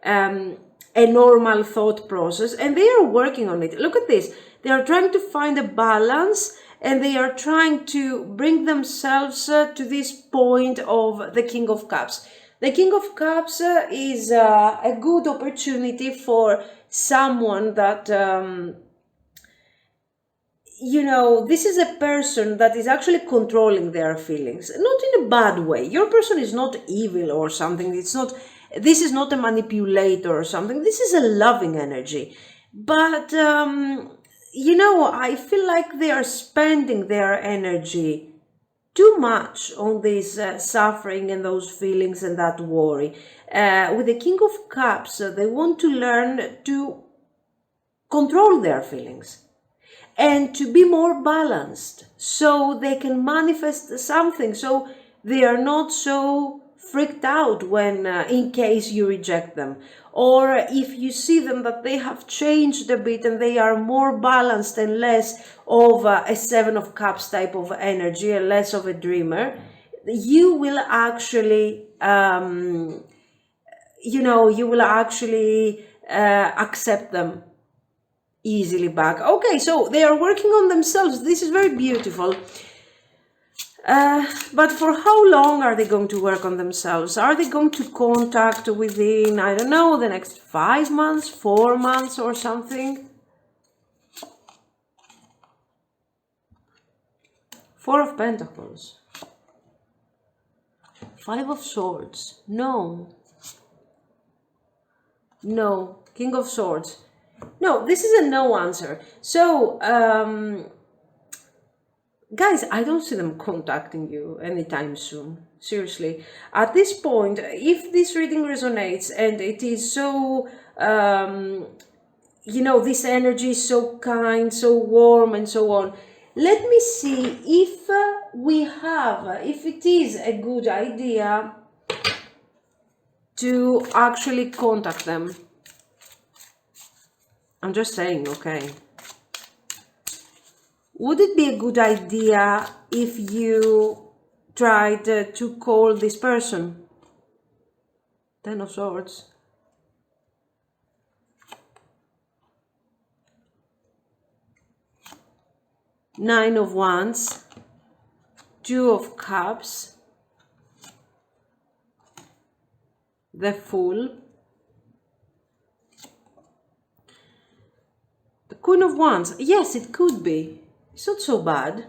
a normal thought process. And they are working on it. Look at this. They are trying to find a balance, and they are trying to bring themselves to this point of the King of Cups. The King of Cups is a good opportunity for someone that, you know, this is a person that is actually controlling their feelings. Not in a bad way. Your person is not evil or something. It's not, this is not a manipulator or something. This is a loving energy. But, you know, I feel like they are spending their energy too much on this suffering and those feelings and that worry. With the King of Cups, they want to learn to control their feelings and to be more balanced so they can manifest something, so they are not so freaked out when in case you reject them, or if you see them that they have changed a bit and they are more balanced and less of a Seven of Cups type of energy and less of a dreamer, you will actually you know, you will actually accept them easily back. Okay, so they are working on themselves. This is very beautiful. But for how long are they going to work on themselves? Are they going to contact within, I don't know, the next 5 months, 4 months or something? Four of Pentacles. Five of Swords. No. No. King of Swords. No, this is a no answer. So, Guys, I don't see them contacting you anytime soon. Seriously. At this point, if this reading resonates and it is so, this energy is so kind, so warm, and so on, let me see if if it is a good idea to actually contact them. I'm just saying, okay. Would it be a good idea if you tried to call this person? Ten of Swords. Nine of Wands. Two of Cups. The Fool. The Queen of Wands. Yes, it could be. It's not so bad.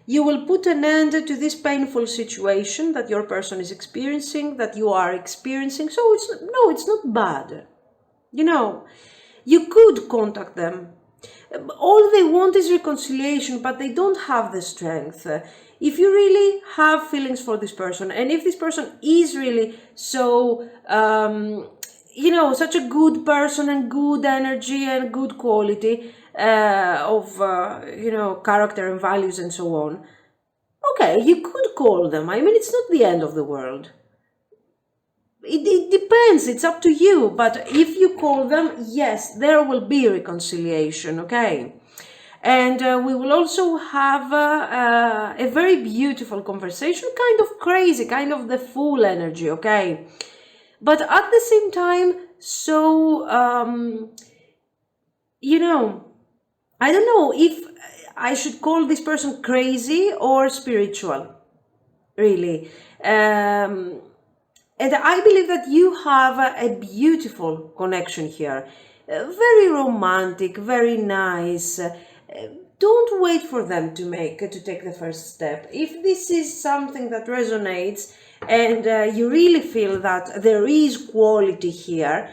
You will put an end to this painful situation that your person is experiencing, that you are experiencing. So it's not bad. You could contact them. All they want is reconciliation, but they don't have the strength. If you really have feelings for this person, and if this person is really so, such a good person and good energy and good quality of, character and values and so on, okay, you could call them. I mean, it's not the end of the world. It depends, it's up to you, but if you call them, yes, there will be reconciliation, okay? And we will also have a very beautiful conversation, kind of crazy, kind of the Fool energy, okay? But at the same time, so, I don't know if I should call this person crazy or spiritual, really. And I believe that you have a beautiful connection here. Very romantic, very nice. Don't wait for them to take the first step. If this is something that resonates and you really feel that there is quality here,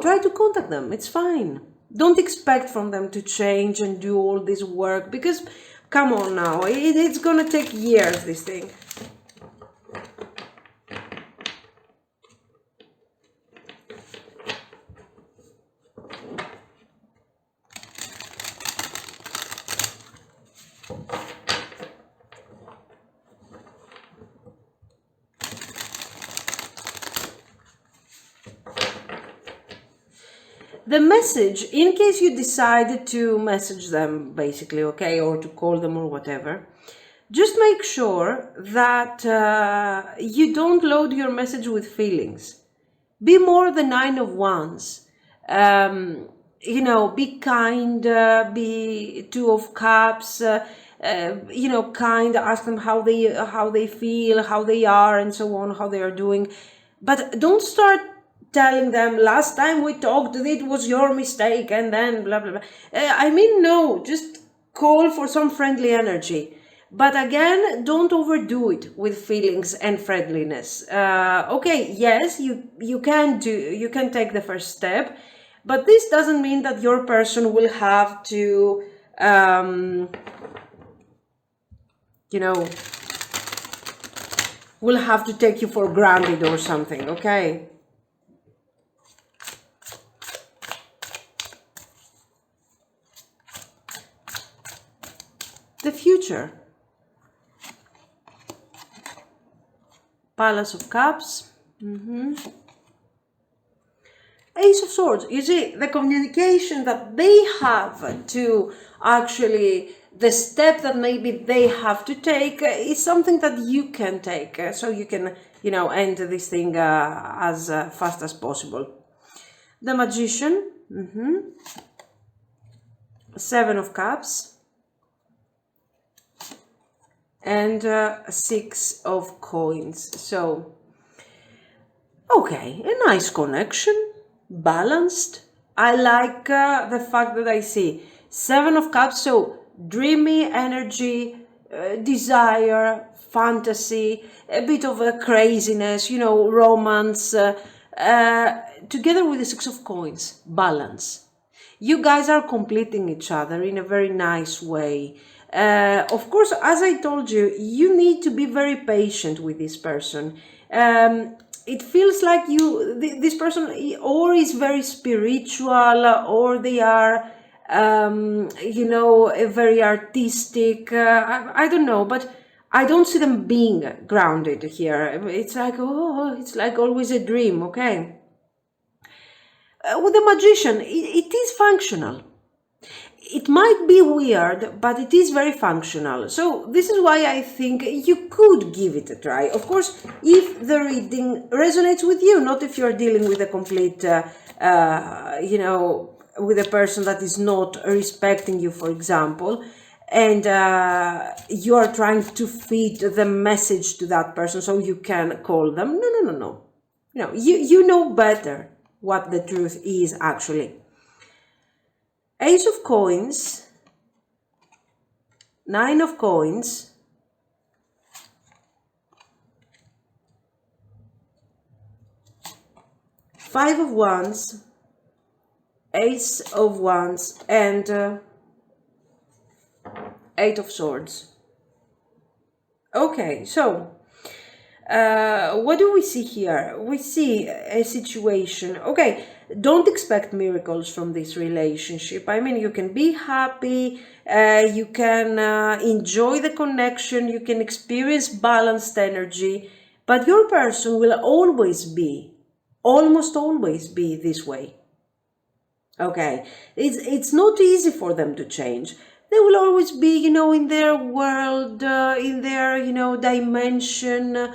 try to contact them. It's fine. Don't expect from them to change and do all this work, because, come on now, it's gonna take years, this thing. The message, in case you decided to message them, basically, okay, or to call them or whatever, just make sure that you don't load your message with feelings. Be more the Nine of Wands. Be kind, be Two of Cups, kind, ask them how they feel, how they are, and so on, how they are doing. But don't start telling them, last time we talked, it was your mistake, and then blah, blah, blah. No, just call for some friendly energy. But again, don't overdo it with feelings and friendliness. Okay, yes, you can take the first step, but this doesn't mean that your person will have to, will have to take you for granted or something, okay? The future. Palace of Cups. Ace of Swords. You see, the communication that they have to actually, the step that maybe they have to take is something that you can take. So you can, end this thing as fast as possible. The Magician. Seven of Cups. And Six of Coins. So, okay, a nice connection, balanced. I like the fact that I see Seven of Cups, so dreamy energy, desire, fantasy, a bit of a craziness, romance, together with the Six of Coins, balance. You guys are completing each other in a very nice way. Of course, as I told you, you need to be very patient with this person. It feels like this person or is very spiritual, or they are, very artistic. I don't know, but I don't see them being grounded here. It's like, oh, it's like always a dream, okay? With the magician, it is functional. It might be weird, but it is very functional. So this is why I think you could give it a try. Of course, if the reading resonates with you, not if you're dealing with a complete, with a person that is not respecting you, for example, and you are trying to feed the message to that person so you can call them. No. You know better what the truth is actually. Ace of Coins, Nine of Coins, Five of Wands, Ace of Wands, and Eight of Swords. Okay, so what do we see here? We see a situation. Okay, don't expect miracles from this relationship. I mean, you can be happy, you can enjoy the connection, you can experience balanced energy, but your person will almost always be this way. Okay, it's not easy for them to change. They will always be, in their world, in their, dimension,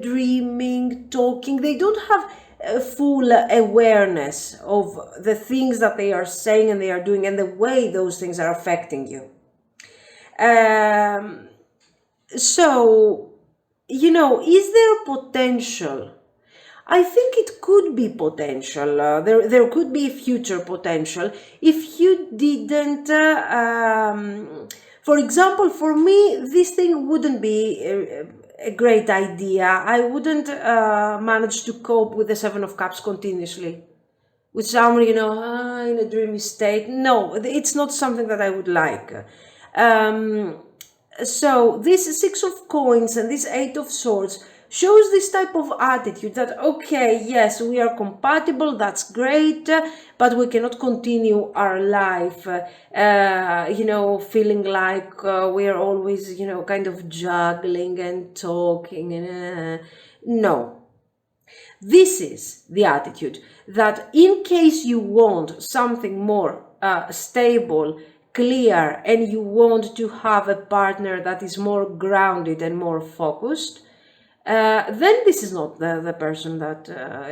dreaming, talking. They don't have full awareness of the things that they are saying and they are doing and the way those things are affecting you. So, is there potential? I think it could be potential. There could be future potential if you didn't. For example, for me, this thing wouldn't be a great idea. I wouldn't manage to cope with the Seven of Cups continuously, with someone, in a dreamy state. No, it's not something that I would like. So this Six of Coins and this Eight of Swords shows this type of attitude that, okay, yes, we are compatible, that's great, but we cannot continue our life, feeling like we're always, kind of juggling and talking. And no. This is the attitude that in case you want something more stable, clear, and you want to have a partner that is more grounded and more focused, then this is not the person that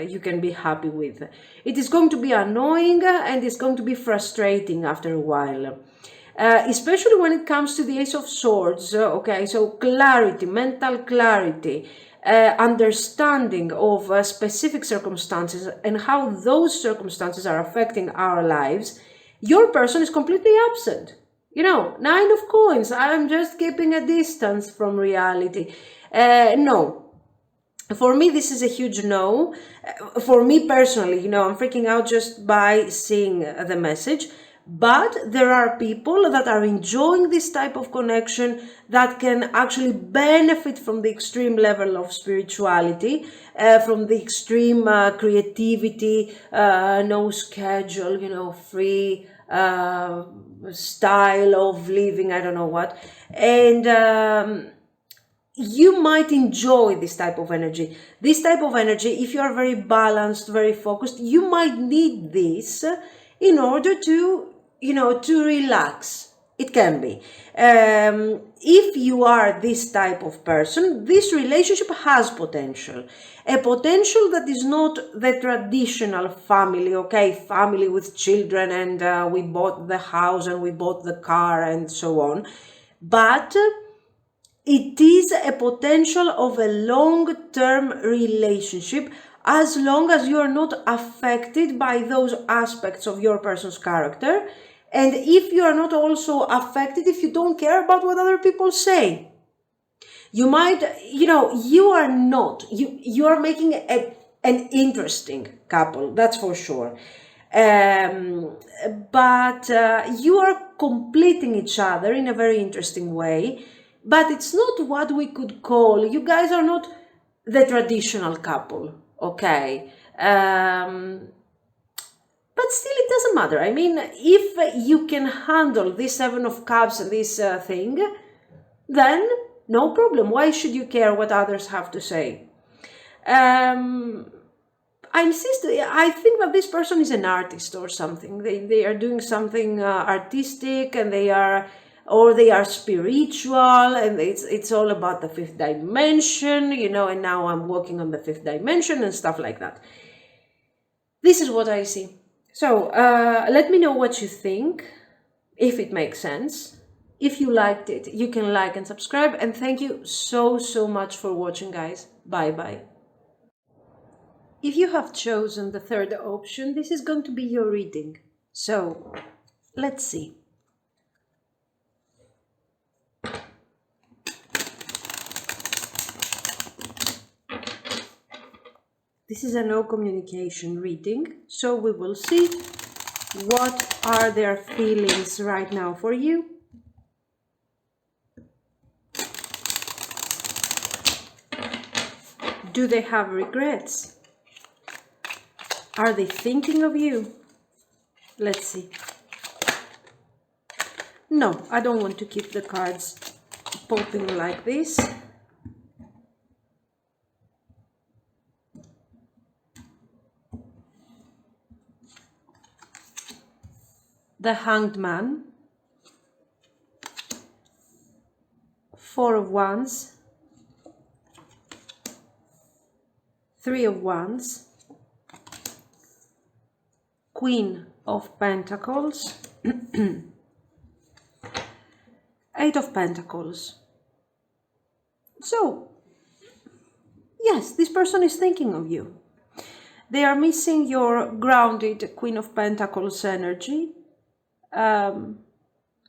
you can be happy with. It is going to be annoying and it's going to be frustrating after a while. Especially when it comes to the Ace of Swords, okay, so clarity, mental clarity, understanding of specific circumstances and how those circumstances are affecting our lives. Your person is completely absent. Nine of Coins, I'm just keeping a distance from reality. No. For me, this is a huge no. For me personally, I'm freaking out just by seeing the message. But there are people that are enjoying this type of connection that can actually benefit from the extreme level of spirituality, from the extreme creativity, no schedule, free style of living, I don't know what. And you might enjoy this type of energy. This type of energy, if you are very balanced, very focused, you might need this in order to, to relax. It can be. If you are this type of person, this relationship has potential. A potential that is not the traditional family, okay? Family with children and we bought the house and we bought the car and so on. But it is a potential of a long-term relationship as long as you are not affected by those aspects of your person's character. And if you are not also affected, if you don't care about what other people say. You might, you are not, you are making an interesting couple, that's for sure. Um, but you are completing each other in a very interesting way. But it's not what we could call, you guys are not the traditional couple, okay? But still, it doesn't matter. I mean, if you can handle this Seven of Cups and this thing, then no problem. Why should you care what others have to say? I insist, I think that this person is an artist or something. They are doing something artistic, and they are spiritual, and it's all about the fifth dimension, you know, and now I'm working on the fifth dimension and stuff like that. This is what I see. So let me know what you think, if it makes sense. If you liked it, you can like and subscribe, and thank you so much for watching, guys. Bye bye. If you have chosen the third option, this is going to be your reading. So let's see. This is a no communication reading, so we will see what are their feelings right now for you. Do they have regrets? Are they thinking of you? Let's see. No, I don't want to keep the cards popping like this. The Hanged Man, Four of Wands, Three of Wands, Queen of Pentacles, Eight of Pentacles. So, yes, this person is thinking of you. They are missing your grounded Queen of Pentacles energy. And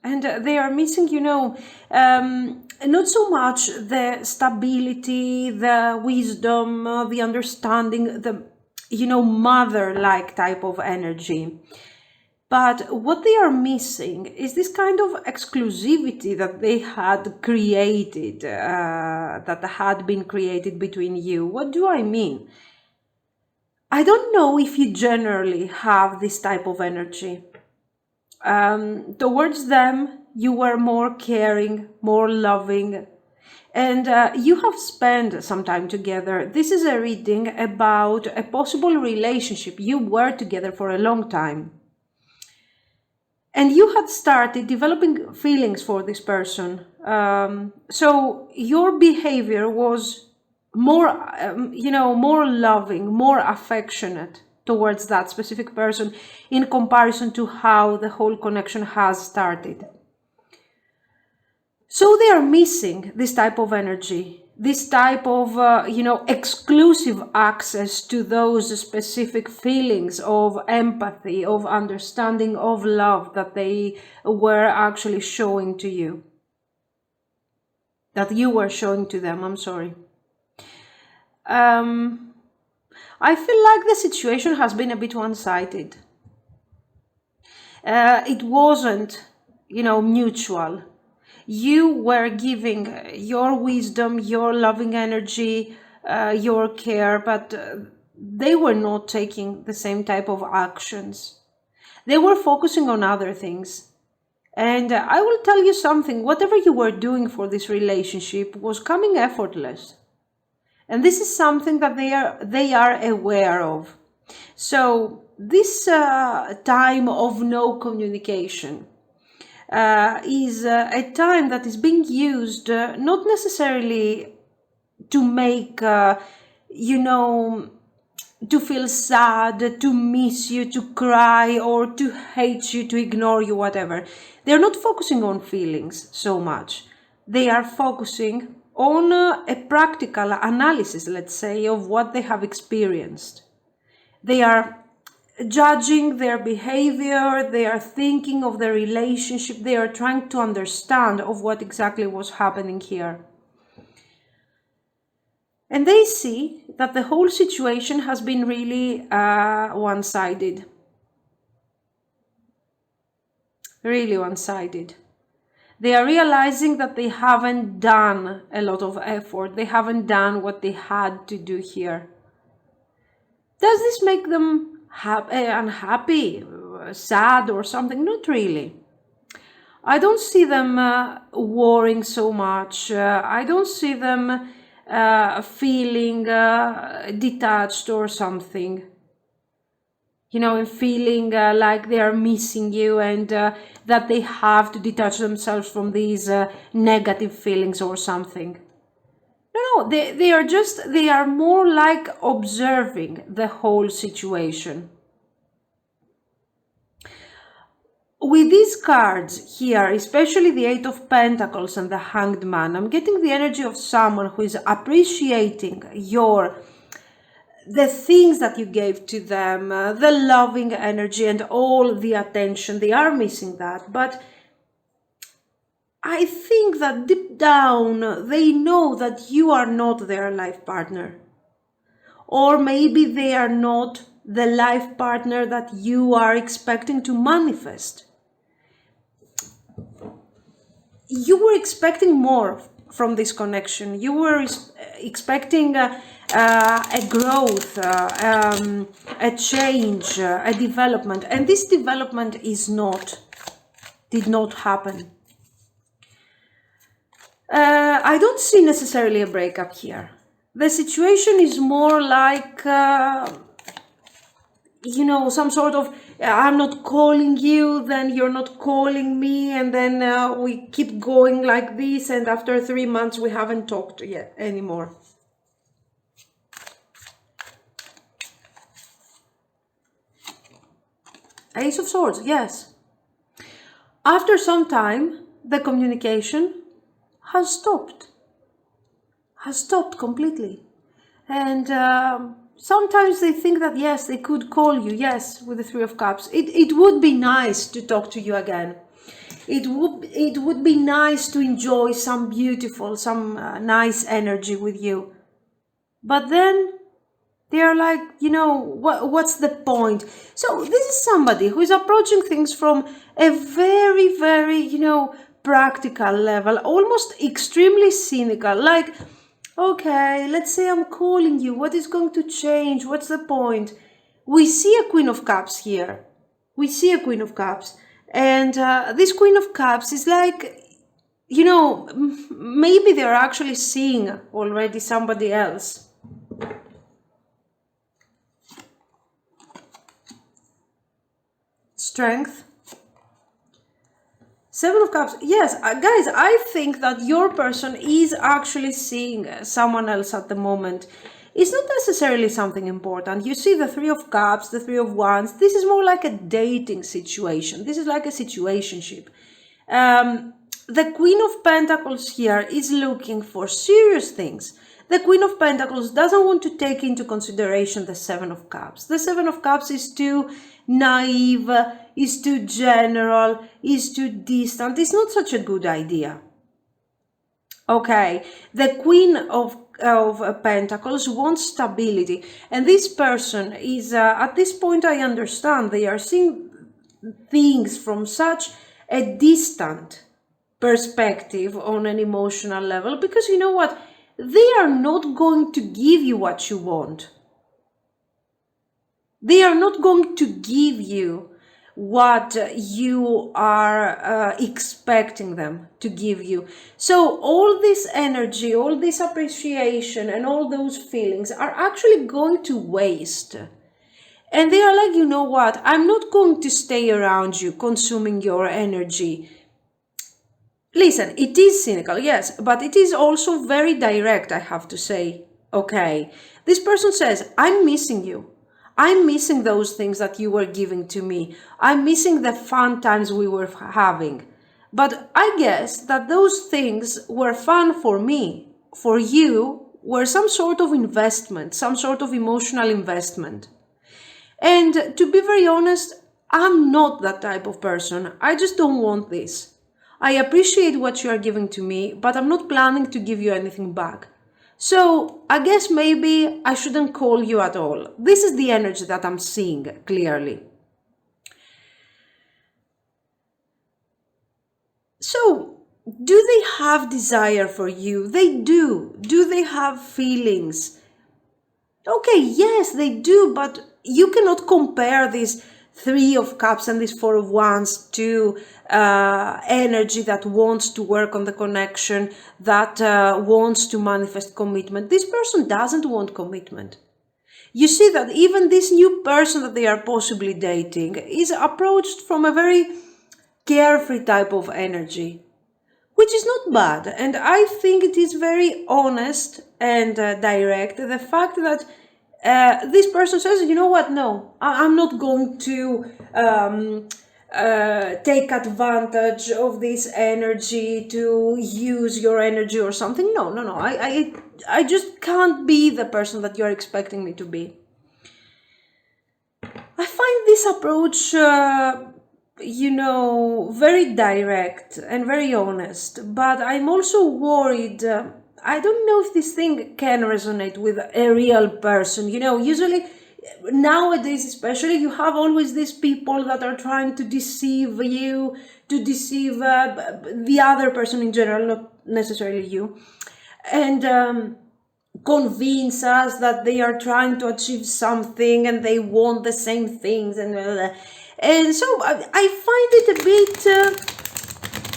they are missing, you know, not so much the stability, the wisdom, the understanding, the, you know, mother-like type of energy. But what they are missing is this kind of exclusivity that they had created, that had been created between you. What do I mean? I don't know if you generally have this type of energy. Towards them, you were more caring, more loving, and you have spent some time together. This is a reading about a possible relationship. You were together for a long time. And you had started developing feelings for this person. So your behavior was more, you know, more loving, more affectionate towards that specific person in comparison to how the whole connection has started. So they are missing this type of energy, this type of, you know, exclusive access to those specific feelings of empathy, of understanding, of love that they were actually showing to you. That you were showing to them, I'm sorry. I feel like the situation has been a bit one-sided. It wasn't, you know, mutual. You were giving your wisdom, your loving energy, your care, but they were not taking the same type of actions. They were focusing on other things. And I will tell you something, whatever you were doing for this relationship was coming effortless. And this is something that they are aware of. So this time of no communication is a time that is being used not necessarily to make, you know, to feel sad, to miss you, to cry, or to hate you, to ignore you, whatever. They're not focusing on feelings so much. They are focusing on a practical analysis, let's say, of what they have experienced. They are judging their behavior, they are thinking of the relationship, they are trying to understand of what exactly was happening here. And they see that the whole situation has been really one-sided. really one-sided. They are realizing that they haven't done a lot of effort. They haven't done what they had to do here. Does this make them unhappy, sad or something? Not really. I don't see them worrying so much. I don't see them feeling detached or something. You know, and feeling like they are missing you and that they have to detach themselves from these negative feelings or something. No, they are more like observing the whole situation. With these cards here, especially the Eight of Pentacles and the Hanged Man, I'm getting the energy of someone who is appreciating the things that you gave to them, the loving energy and all the attention. They are missing that, but I think that deep down they know that you are not their life partner. Or maybe they are not the life partner that you are expecting to manifest. You were expecting more from this connection. You were expecting a growth, a change, a development. And this development did not happen. I don't see necessarily a breakup here. The situation is more like, you know, some sort of, I'm not calling you, then you're not calling me, and then we keep going like this, and after 3 months we haven't talked yet anymore. Ace of Swords, yes. After some time, the communication has stopped completely. And sometimes they think that, yes, they could call you, yes, with the Three of Cups. It would be nice to talk to you again. It would be nice to enjoy some nice energy with you. But then they are like, you know, what's the point? So this is somebody who is approaching things from a very, very, you know, practical level, almost extremely cynical, like, okay, let's say I'm calling you. What is going to change? What's the point? We see a Queen of Cups here. We see a Queen of Cups. And this Queen of Cups is like, you know, maybe they're actually seeing already somebody else. Strength. Seven of Cups. Yes, guys, I think that your person is actually seeing someone else at the moment. It's not necessarily something important. You see the Three of Cups, the Three of Wands. This is more like a dating situation. This is like a situationship. The Queen of Pentacles here is looking for serious things. The Queen of Pentacles doesn't want to take into consideration the Seven of Cups. The Seven of Cups is too naive, is too general, is too distant. It's not such a good idea. Okay, the Queen of Pentacles wants stability, and this person is, at this point I understand, they are seeing things from such a distant perspective on an emotional level, because you know what? They are not going to give you what you want. They are not going to give you what you are expecting them to give you. So all this energy, all this appreciation and all those feelings are actually going to waste. And they are like, you know what? I'm not going to stay around you consuming your energy. Listen, it is cynical, yes, but it is also very direct, I have to say. Okay, this person says, I'm missing you. I'm missing those things that you were giving to me. I'm missing the fun times we were having. But I guess that those things were fun for me. For you, were some sort of investment, some sort of emotional investment. And to be very honest, I'm not that type of person. I just don't want this. I appreciate what you are giving to me, but I'm not planning to give you anything back. So I guess maybe I shouldn't call you at all. This is the energy that I'm seeing clearly. So, do they have desire for you? They do. Do they have feelings? Okay, yes, they do, but you cannot compare this Three of Cups and this Four of Wands to energy that wants to work on the connection, that wants to manifest commitment. This person doesn't want commitment. You see that even this new person that they are possibly dating is approached from a very carefree type of energy, which is not bad. And I think it is very honest and direct. The fact that this person says, you know what, no, I'm not going to take advantage of this energy to use your energy or something. No, no, no. I just can't be the person that you're expecting me to be. I find this approach, you know, very direct and very honest, but I'm also worried. I don't know if this thing can resonate with a real person. You know, usually nowadays, especially, you have always these people that are trying to deceive you, to deceive the other person in general, not necessarily you, and convince us that they are trying to achieve something and they want the same things and blah, blah, blah. And so I find it a bit,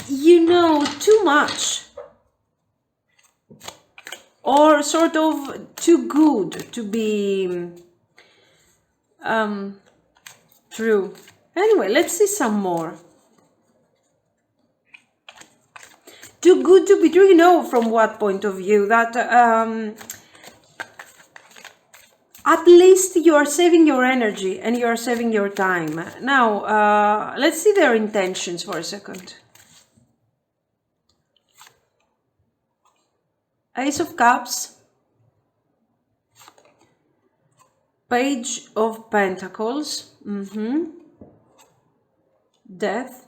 you know, too much, or sort of too good to be true. Anyway, let's see some more. Too good to be true, you know, from what point of view? That at least you are saving your energy and you are saving your time. Now, let's see their intentions for a second. Ace of Cups, Page of Pentacles, Death,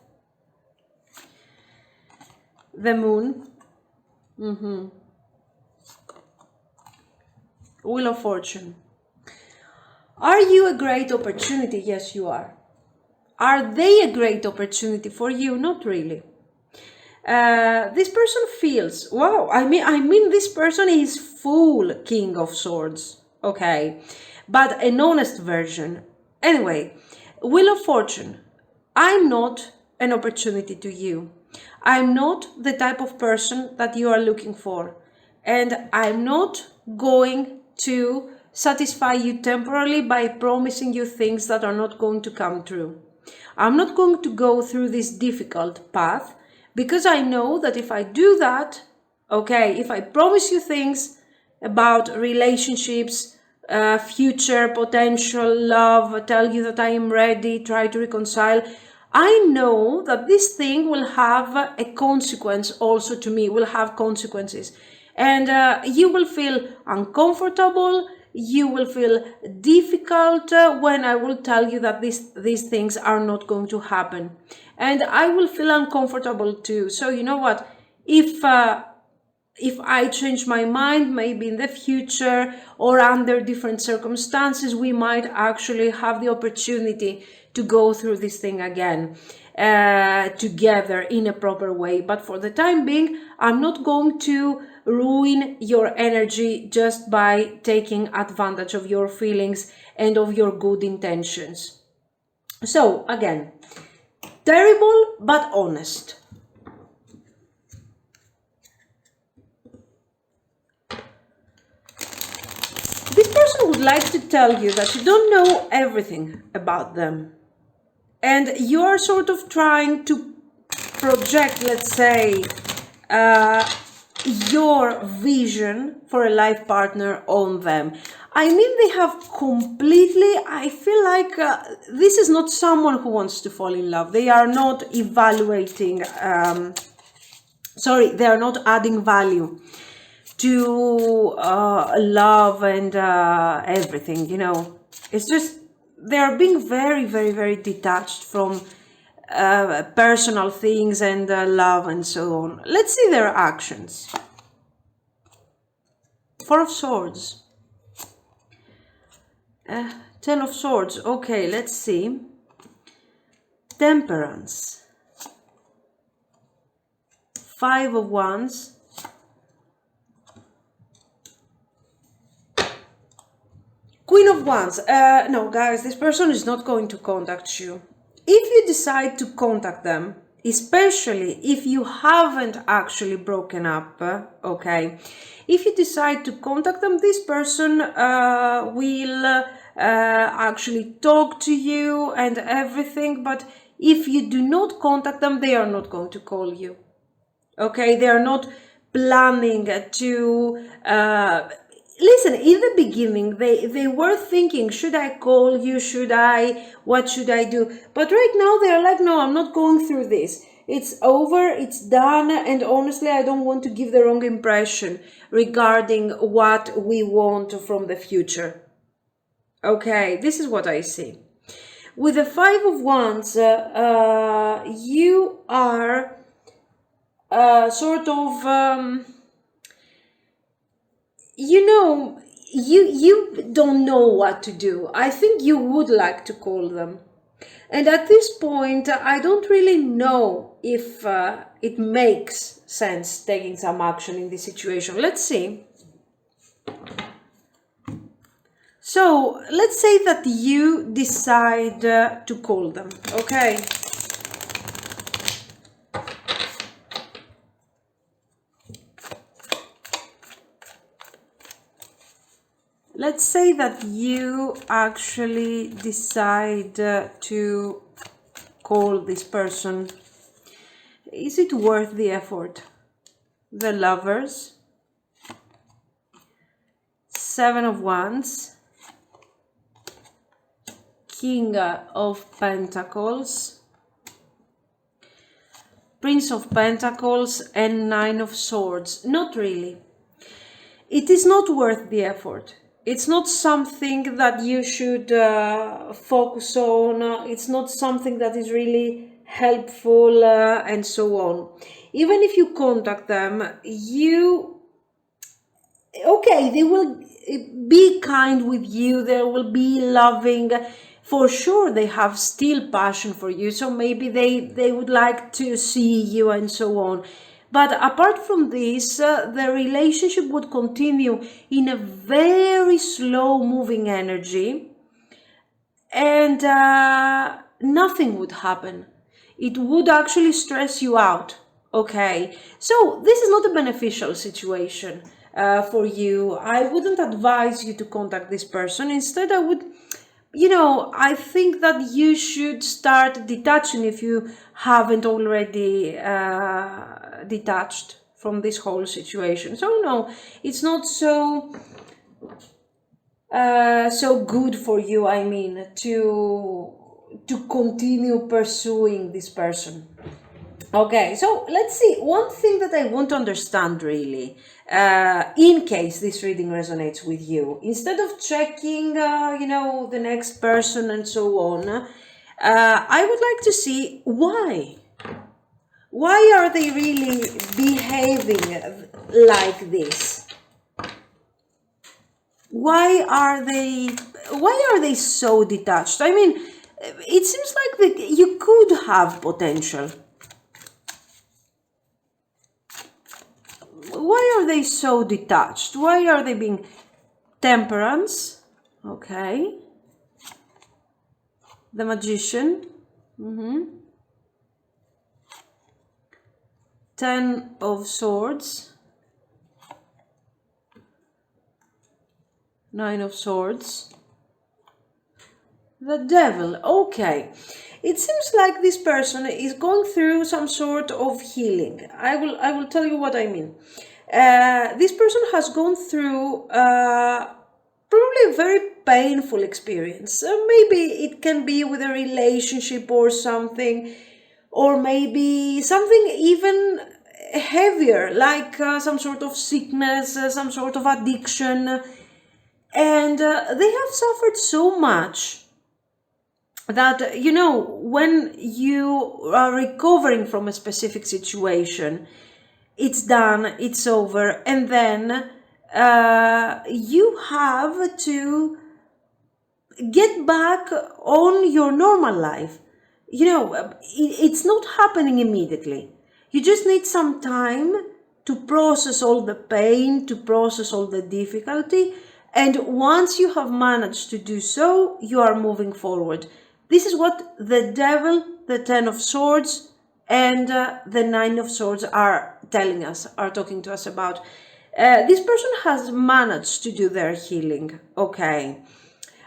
the Moon, Wheel of Fortune. Are you a great opportunity? Yes, you are. Are they a great opportunity for you? Not really. This person feels, wow, I mean this person is full King of Swords, okay, but an honest version. Anyway, Wheel of Fortune. I'm not an opportunity to you. I'm not the type of person that you are looking for, and I'm not going to satisfy you temporarily by promising you things that are not going to come true. I'm not going to go through this difficult path, because I know that if I do that, okay, if I promise you things about relationships, future, potential, love, tell you that I am ready, try to reconcile, I know that this thing will have a consequence also to me, will have consequences. And you will feel uncomfortable, you will feel difficult when I will tell you that these things are not going to happen. And I will feel uncomfortable too. So you know what? If I change my mind, maybe in the future or under different circumstances, we might actually have the opportunity to go through this thing again together in a proper way. But for the time being, I'm not going to ruin your energy just by taking advantage of your feelings and of your good intentions. So again, terrible but honest. This person would like to tell you that you don't know everything about them. And you're sort of trying to project, let's say, your vision for a life partner on them. I mean, they have completely, I feel like this is not someone who wants to fall in love. They are not evaluating, they are not adding value to love and everything, you know. It's just, they are being very, very, very detached from personal things and love and so on. Let's see their actions. Four of Swords. Ten of Swords. Okay, let's see. Temperance. 5 of Wands, Queen of Wands. No, guys, this person is not going to contact you. If you decide to contact them, especially if you haven't actually broken up, okay, if you decide to contact them, this person will actually talk to you and everything, but if you do not contact them, they are not going to call you. Okay, they are not planning to listen. In the beginning they were thinking, should I call you, what should I do? But right now they're like, no, I'm not going through this. It's over, it's done, and honestly I don't want to give the wrong impression regarding what we want from the future. Okay, this is what I see. With the 5 of Wands, you are sort of you know, you don't know what to do. I think you would like to call them, and at this point I don't really know if it makes sense taking some action in this situation. Let's see. So let's say that you decide to call them, okay? Let's say that you actually decide to call this person. Is it worth the effort? The Lovers, 7 of Wands, King of Pentacles, Prince of Pentacles, and 9 of Swords. Not really. It is not worth the effort. It's not something that you should focus on. It's not something that is really helpful and so on. Even if you contact them, okay, they will be kind with you. They will be loving. For sure, they have still passion for you. So maybe they would like to see you and so on. But apart from this, the relationship would continue in a very slow moving energy, and nothing would happen. It would actually stress you out. Okay, so this is not a beneficial situation for you. I wouldn't advise you to contact this person. Instead, I would, I think that you should start detaching if you haven't already detached from this whole situation. So no, it's not so good for you, I mean, to continue pursuing this person. Okay, so let's see. One thing that I want to understand really, in case this reading resonates with you, instead of checking, the next person and so on, I would like to see why. Why are they really behaving like this? Why are they so detached? I mean, it seems like you could have potential. Why are they so detached? Why are they being Temperance? Okay. The Magician. 10 of Swords. 9 of Swords. The Devil. Okay. It seems like this person is going through some sort of healing. I will tell you what I mean. This person has gone through probably a very painful experience. Maybe it can be with a relationship or something, or maybe something even heavier, like some sort of sickness, some sort of addiction. And they have suffered so much that, when you are recovering from a specific situation, it's done, it's over, and then you have to get back on your normal life. It's not happening immediately. You just need some time to process all the pain, to process all the difficulty. And once you have managed to do so, you are moving forward. This is what the Devil, the Ten of Swords, and the Nine of Swords are telling us, are talking to us about. This person has managed to do their healing, okay.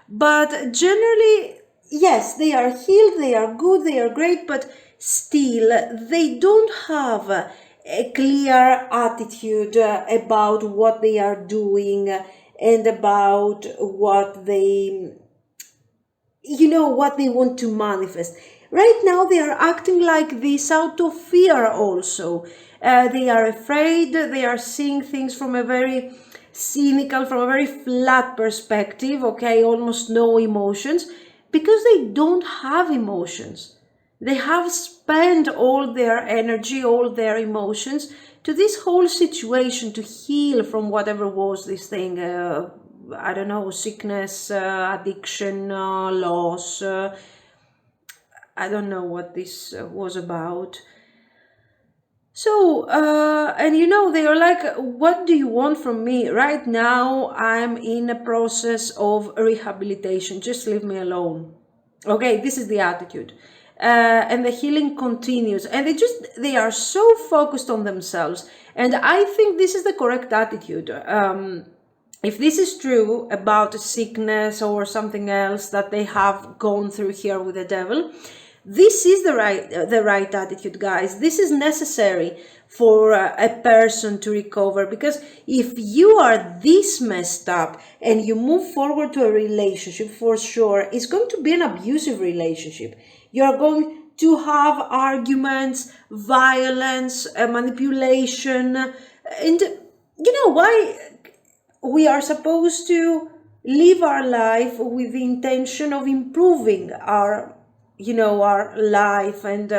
But generally, yes, they are healed, they are good, they are great, but still, they don't have a clear attitude about what they are doing and about what they, what they want to manifest. Right now, they are acting like this out of fear also. They are afraid, they are seeing things from a very cynical, from a very flat perspective, okay, almost no emotions, because they don't have emotions. They have spent all their energy, all their emotions to this whole situation to heal from whatever was this thing, I don't know, sickness, addiction, loss, I don't know what this was about. So, and they are like, what do you want from me? Right now, I'm in a process of rehabilitation. Just leave me alone. Okay, this is the attitude. And the healing continues. And they are so focused on themselves. And I think this is the correct attitude. If this is true about sickness or something else that they have gone through here with the Devil, this is the right attitude, guys. This is necessary for a person to recover, because if you are this messed up and you move forward to a relationship, for sure, it's going to be an abusive relationship. You're going to have arguments, violence, manipulation, and why we are supposed to live our life with the intention of improving our life and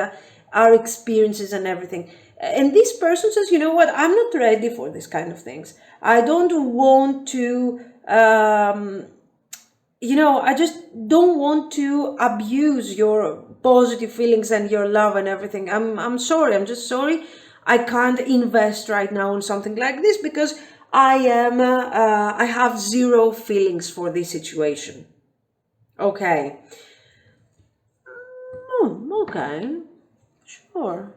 our experiences and everything. And this person says, you know what, I'm not ready for this kind of things. I don't want to, I just don't want to abuse your positive feelings and your love and everything. I'm sorry. I'm just sorry. I can't invest right now on something like this because I have zero feelings for this situation. Okay. Okay, sure.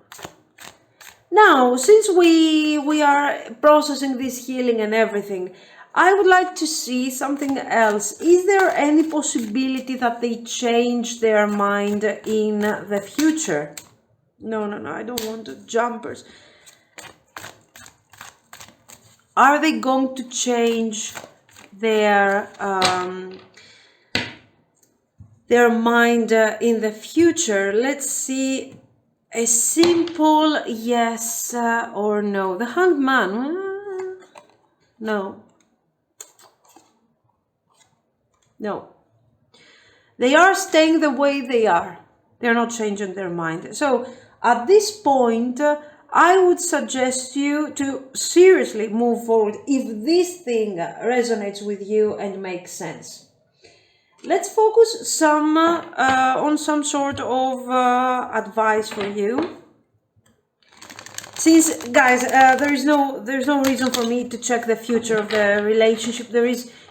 Now, since we are processing this healing and everything, I would like to see something else. Is there any possibility that they change their mind in the future? No, I don't want the jumpers. Are they going to change their mind in the future? Let's see, a simple yes or no. The Hanged Man, no. They are staying the way they are. They're not changing their mind. So at this point, I would suggest you to seriously move forward if this thing resonates with you and makes sense. Let's focus on some sort of advice for you. Since, guys, there's no reason for me to check the future of the relationship.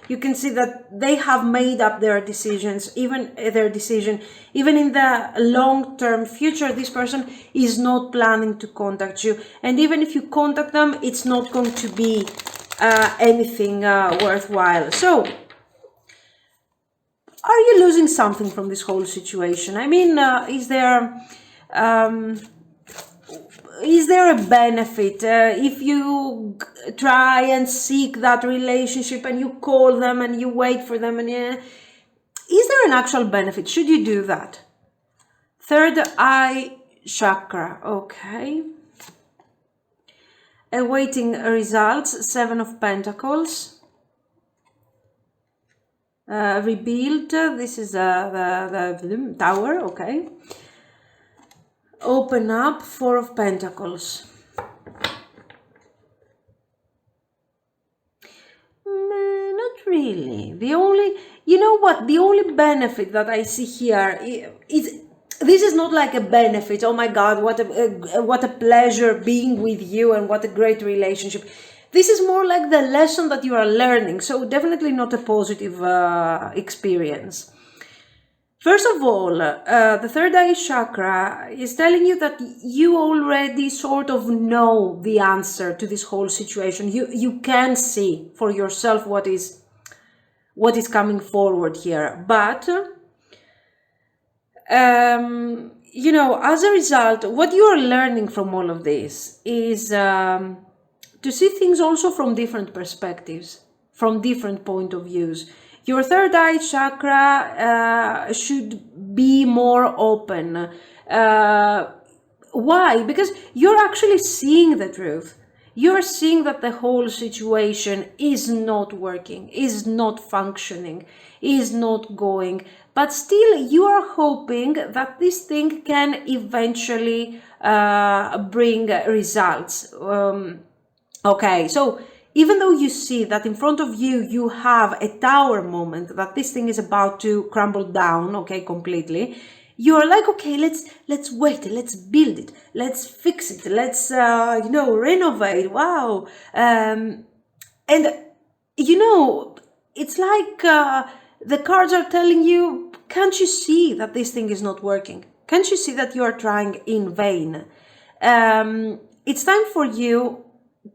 You can see that they have made up their decisions, even in the long-term future. This person is not planning to contact you, and even if you contact them, it's not going to be anything worthwhile. So, are you losing something from this whole situation? I mean, is there a benefit if you try and seek that relationship and you call them and you wait for them? And is there an actual benefit? Should you do that? Third eye chakra, okay. Awaiting results, Seven of Pentacles. Rebuild, this is the Tower, okay. Open up, Four of Pentacles. Not really. The only benefit that I see here is this is not like a benefit. Oh my God, what a pleasure being with you and what a great relationship. This is more like the lesson that you are learning. So definitely not a positive experience. First of all, the third eye chakra is telling you that you already sort of know the answer to this whole situation. You can see for yourself what is coming forward here. But, you know, as a result, what you are learning from all of this is to see things also from different perspectives, from different point of views. Your third eye chakra should be more open. Why? Because you're actually seeing the truth. You're seeing that the whole situation is not working, is not functioning, is not going. But still, you are hoping that this thing can eventually bring results. Okay, so even though you see that in front of you, you have a tower moment, that this thing is about to crumble down, okay, completely, you're like, okay, let's wait, let's build it, let's fix it, let's, you know, renovate, wow. And, you know, it's like the cards are telling you, can't you see that this thing is not working? Can't you see that you are trying in vain? It's time for you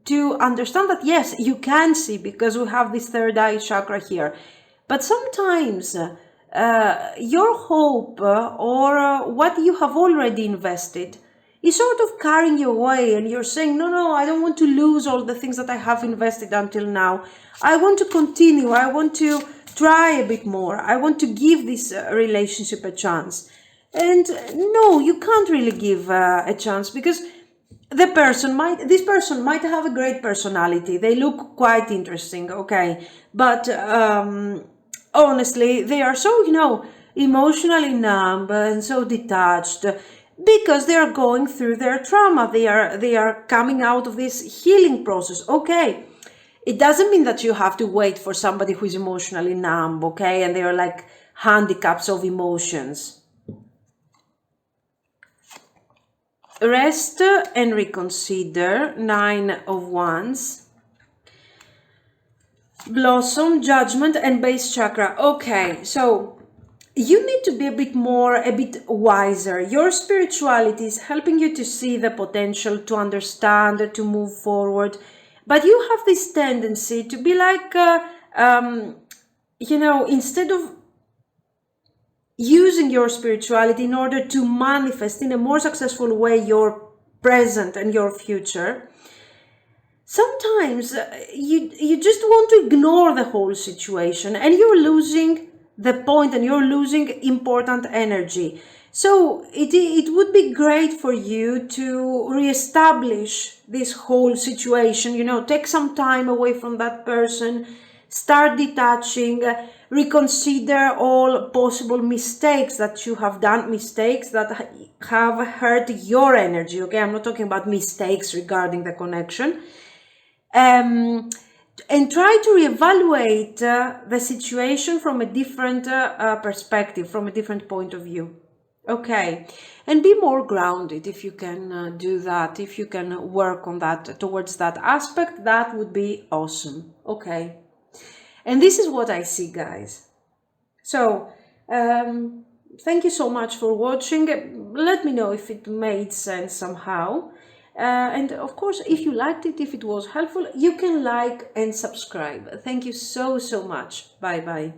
to understand that, yes, you can see because we have this third eye chakra here. But sometimes your hope or what you have already invested is sort of carrying you away, and you're saying, no, I don't want to lose all the things that I have invested until now. I want to continue. I want to try a bit more. I want to give this relationship a chance. And no, you can't really give a chance because this person might have a great personality. They look quite interesting, okay? But honestly, they are so, you know, emotionally numb and so detached because they are going through their trauma. They are coming out of this healing process, okay? It doesn't mean that you have to wait for somebody who is emotionally numb, okay? And they are like handicaps of emotions. Rest and reconsider, 9 of Wands. Blossom, Judgment, and base chakra. Okay, so you need to be a bit wiser. Your spirituality is helping you to see the potential, to understand, to move forward. But you have this tendency to be like, you know, instead of using your spirituality in order to manifest in a more successful way your present and your future, sometimes you just want to ignore the whole situation and you're losing the point and you're losing important energy. So it would be great for you to reestablish this whole situation, you know, take some time away from that person, start detaching, reconsider all possible mistakes that you have done, mistakes that have hurt your energy, okay? I'm not talking about mistakes regarding the connection. And try to reevaluate the situation from a different perspective, from a different point of view. Okay, and be more grounded if you can do that, if you can work on that, towards that aspect, that would be awesome. Okay, and this is what I see, guys. So, thank you so much for watching. Let me know if it made sense somehow. And of course, if you liked it, if it was helpful, you can like and subscribe. Thank you so much. Bye bye.